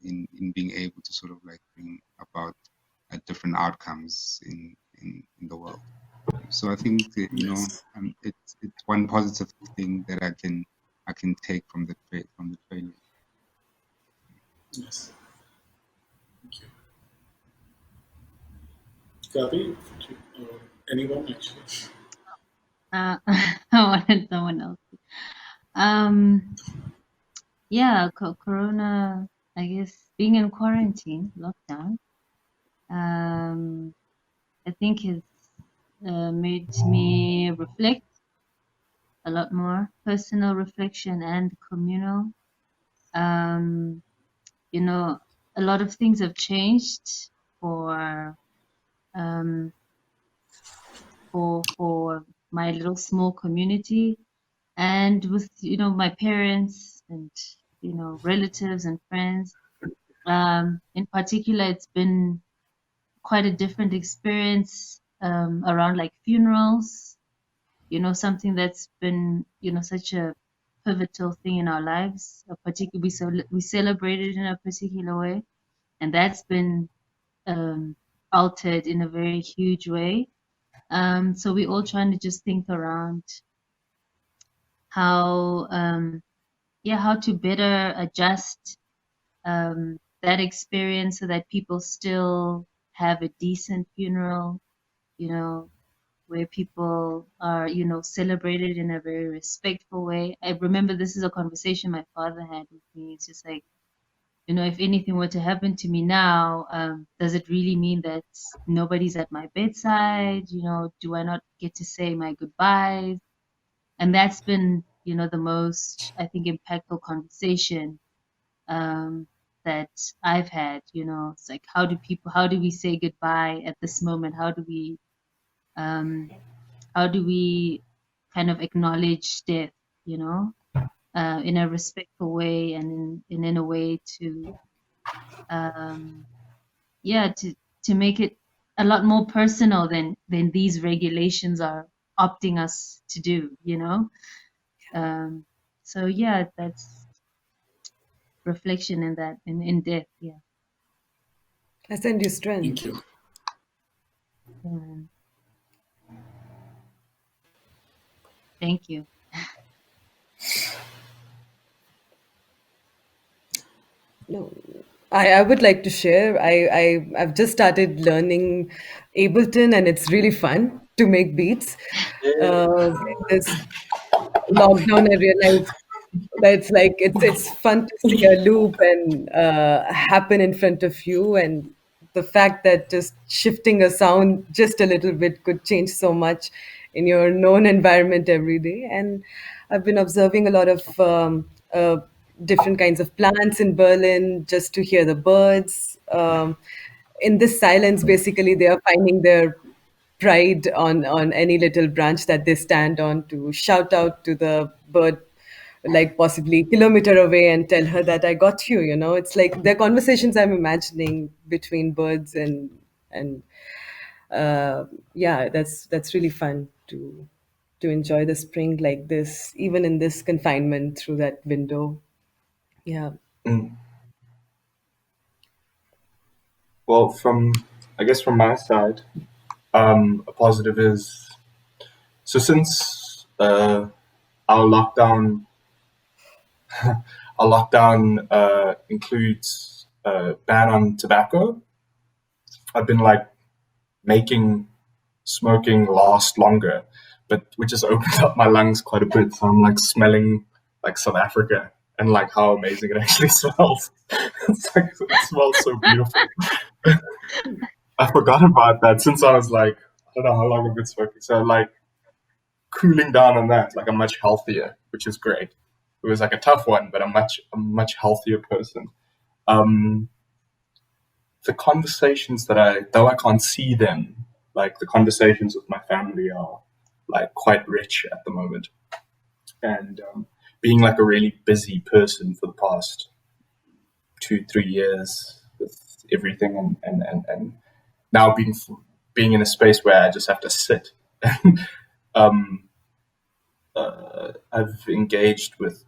in being able to sort of like bring about different outcomes in the world. So I think that, it's one positive thing that I can take from the failure. Yes. Thank you. Gabi, or anyone actually? I wanted someone else. Yeah, Corona, I guess, being in quarantine, lockdown, I think has made me reflect a lot more, personal reflection and communal. A lot of things have changed for my little small community, and with my parents and relatives and friends. In particular, it's been quite a different experience around like funerals. Something that's been such a pivotal thing in our lives. We celebrate it in a particular way, and that's been altered in a very huge way. So we're all trying to just think around how to better adjust that experience so that people still have a decent funeral, where people are, celebrated in a very respectful way. I remember this is a conversation my father had with me. It's just like, if anything were to happen to me now, does it really mean that nobody's at my bedside? Do I not get to say my goodbyes? And that's been, the most, I think, impactful conversation that I've had. It's like, how do we say goodbye at this moment? How do we kind of acknowledge death, in a respectful way, and in a way to to make it a lot more personal than these regulations are opting us to do, so yeah, that's reflection in that, in death. Yeah. I send you strength. Thank you. Thank you. No, I would like to share. I've just started learning Ableton, and it's really fun to make beats. This lockdown, I realized that it's fun to see a loop and happen in front of you, and the fact that just shifting a sound just a little bit could change so much in your known environment every day. And I've been observing a lot of different kinds of plants in Berlin just to hear the birds. In this silence, basically, they are finding their pride on any little branch that they stand on to shout out to the bird, like possibly kilometer away, and tell her that I got you. It's like the conversations I'm imagining between birds, and yeah, that's really fun to enjoy the spring like this, even in this confinement through that window. Yeah. Mm. Well, I guess from my side, a positive is, so since our lockdown includes a ban on tobacco, I've been like making smoking last longer, but which has opened up my lungs quite a bit. So I'm like smelling like South Africa and like how amazing it actually smells. It smells so beautiful. I forgot about that since I was like, I don't know how long I've been smoking. So like cooling down on that, like I'm much healthier, which is great. It was like a tough one, but I'm a much healthier person. The conversations though I can't see them, like the conversations with my family are like quite rich at the moment. And being like a really busy person for the past 2-3 years with everything, and now being in a space where I just have to sit. I've engaged with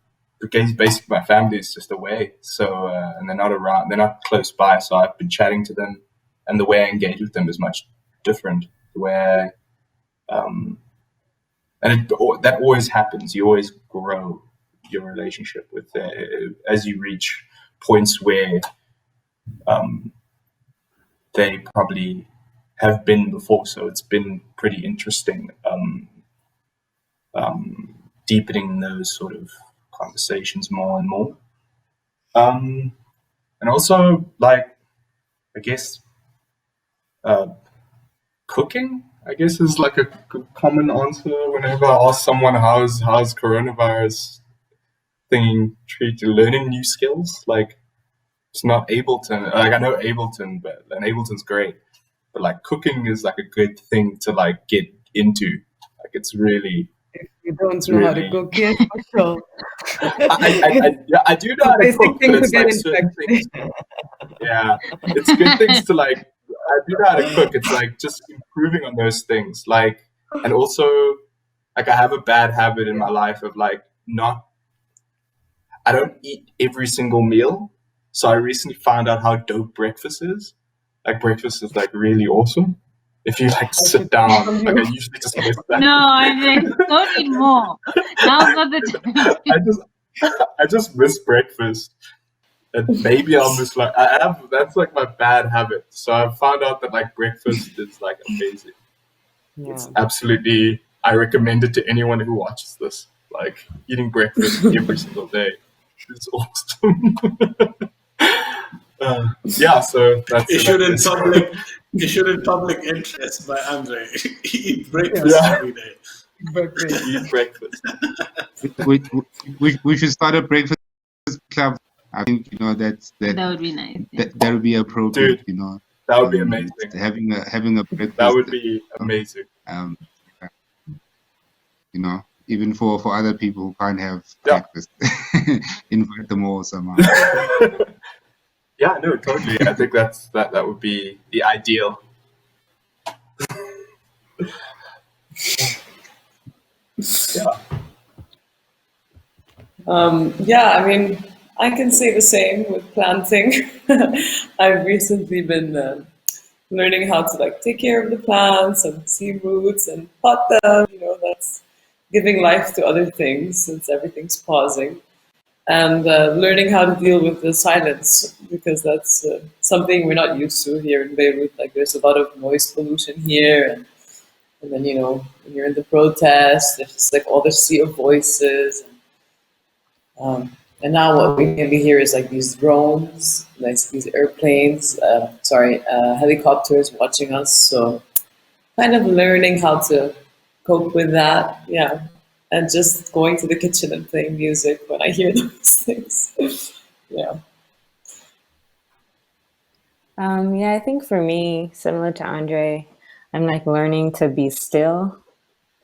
basically my family is just away, so and they're not around, they're not close by, so I've been chatting to them, and the way I engage with them is much different. Where that always happens. You always grow your relationship with as you reach points where they probably have been before. So it's been pretty interesting deepening those sort of conversations more and more. And also, like, I guess cooking, I guess, is like a common answer whenever I ask someone how's coronavirus thing treated, learning new skills. Like, it's not Ableton. Like, I know Ableton, and Ableton's great, but like cooking is like a good thing to like get into. Like, it's really. If you don't know how to cook, yes, for sure. I do know how to cook, but it's like certain things. Yeah, it's good things to like. I do know how to cook. It's like just improving on those things. Like, and also, like, I have a bad habit in my life of like I don't eat every single meal. So I recently found out how dope breakfast is. Like, breakfast is like really awesome. If you like sit down, like I usually just miss that. No, Andrei, don't eat more. Now's not the time. I just miss breakfast, and maybe I'll miss like that's like my bad habit. So I've found out that like breakfast is like amazing. Yeah. It's absolutely. I recommend it to anyone who watches this. Like, eating breakfast every single day is awesome. Yeah, so that's issued in public interest by Andrei. Eat breakfast every day. Eat breakfast. We should start a breakfast club. I think that would be nice. Yeah. That would be appropriate. Dude, that would be amazing. Having a breakfast. That would be amazing. Even for other people who can't have breakfast, invite them all somehow. Yeah, no, totally. I think that would be the ideal. Yeah, I mean, I can say the same with planting. I've recently been learning how to like take care of the plants and see roots and pot them. You know, that's giving life to other things since everything's pausing. And learning how to deal with the silence because that's something we're not used to here in Beirut. Like there's a lot of noise pollution here, and then you know when you're in the protest, there's just like all the sea of voices. And now what we mainly hear is like these drones, like these airplanes, helicopters watching us. So kind of learning how to cope with that, yeah. And just going to the kitchen and playing music when I hear those things. Yeah. Yeah, I think for me, similar to Andrei, I'm like learning to be still.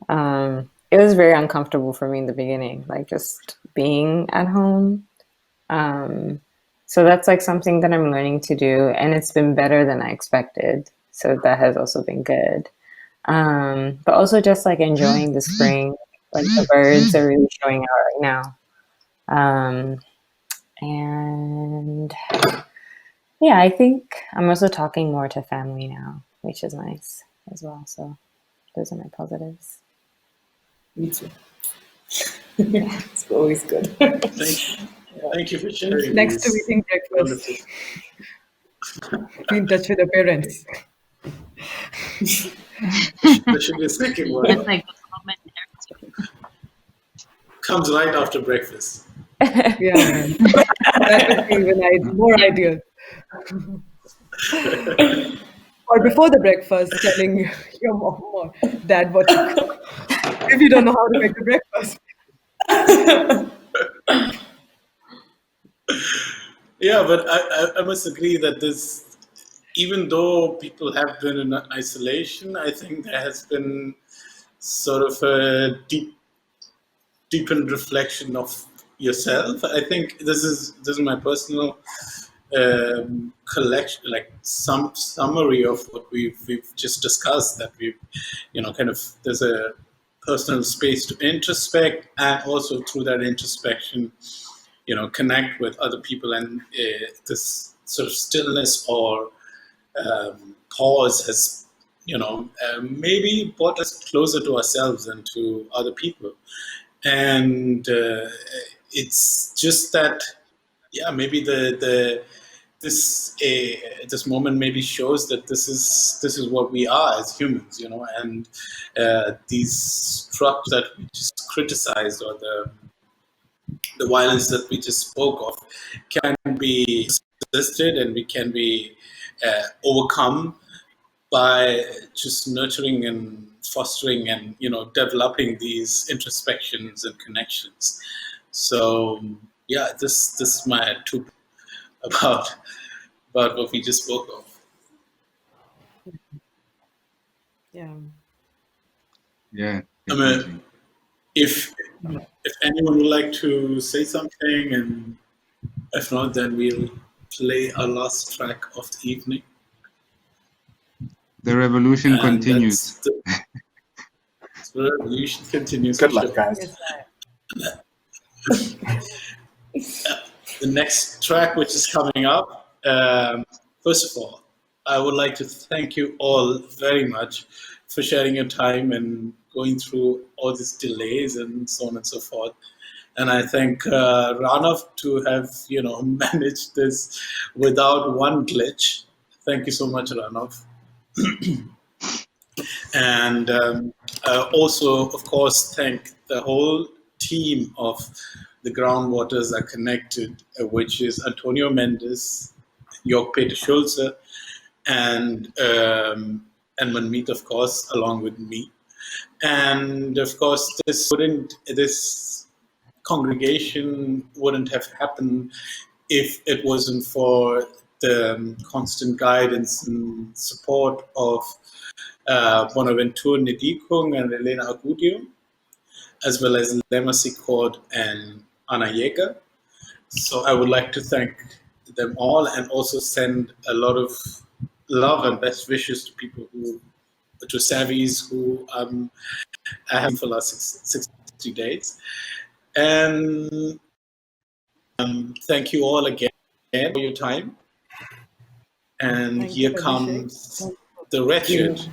It was very uncomfortable for me in the beginning, like just being at home. So that's like something that I'm learning to do, and it's been better than I expected. So that has also been good. But also just like enjoying the spring, like the birds are really showing out right now. And yeah, I think I'm also talking more to family now, which is nice as well. So those are my positives. Me too. It's always good. Thank you for sharing. Next to these eating breakfast, be in touch with the parents. There should be a second one. That's like Comes right after breakfast. Yeah, that would be even more ideal. Or before the breakfast, telling your mom or dad what to cook if you don't know how to make the breakfast. Yeah, but I must agree that this, even though people have been in isolation, I think there has been sort of a deepened reflection of yourself. I think this is my personal collection, like some summary of what we've just discussed. That we've, kind of there's a personal space to introspect, and also through that introspection, connect with other people, and this sort of stillness or pause has, maybe brought us closer to ourselves and to other people. And it's just that, yeah, maybe this moment maybe shows that this is what we are as humans, and these tropes that we just criticized, or the violence that we just spoke of, can be resisted, and we can be overcome by just nurturing and fostering and developing these introspections and connections. So yeah, this is my two about what we just spoke of. Yeah. Yeah, I mean, definitely. if anyone would like to say something, and if not, then we'll play our last track of the evening. The revolution And continues. the revolution continues. Good luck, guys. The next track, which is coming up, first of all, I would like to thank you all very much for sharing your time and going through all these delays and so on and so forth. And I thank Ranav to have managed this without one glitch. Thank you so much, Ranav. And also, of course, thank the whole team of the Groundwaters Are Connected, which is Antonio Mendes, Jörg Peter Schulze, and Manmeet, of course, along with me. And of course, this congregation wouldn't have happened if it wasn't for the constant guidance and support of Bonaventure Nedikung and Elena Agudio, as well as Lema Sikord and Anna Yeager. So I would like to thank them all, and also send a lot of love and best wishes to people to Savis who for the last 60 days. And thank you all again for your time. And Thank here you, Abhishek. comes the Wretched.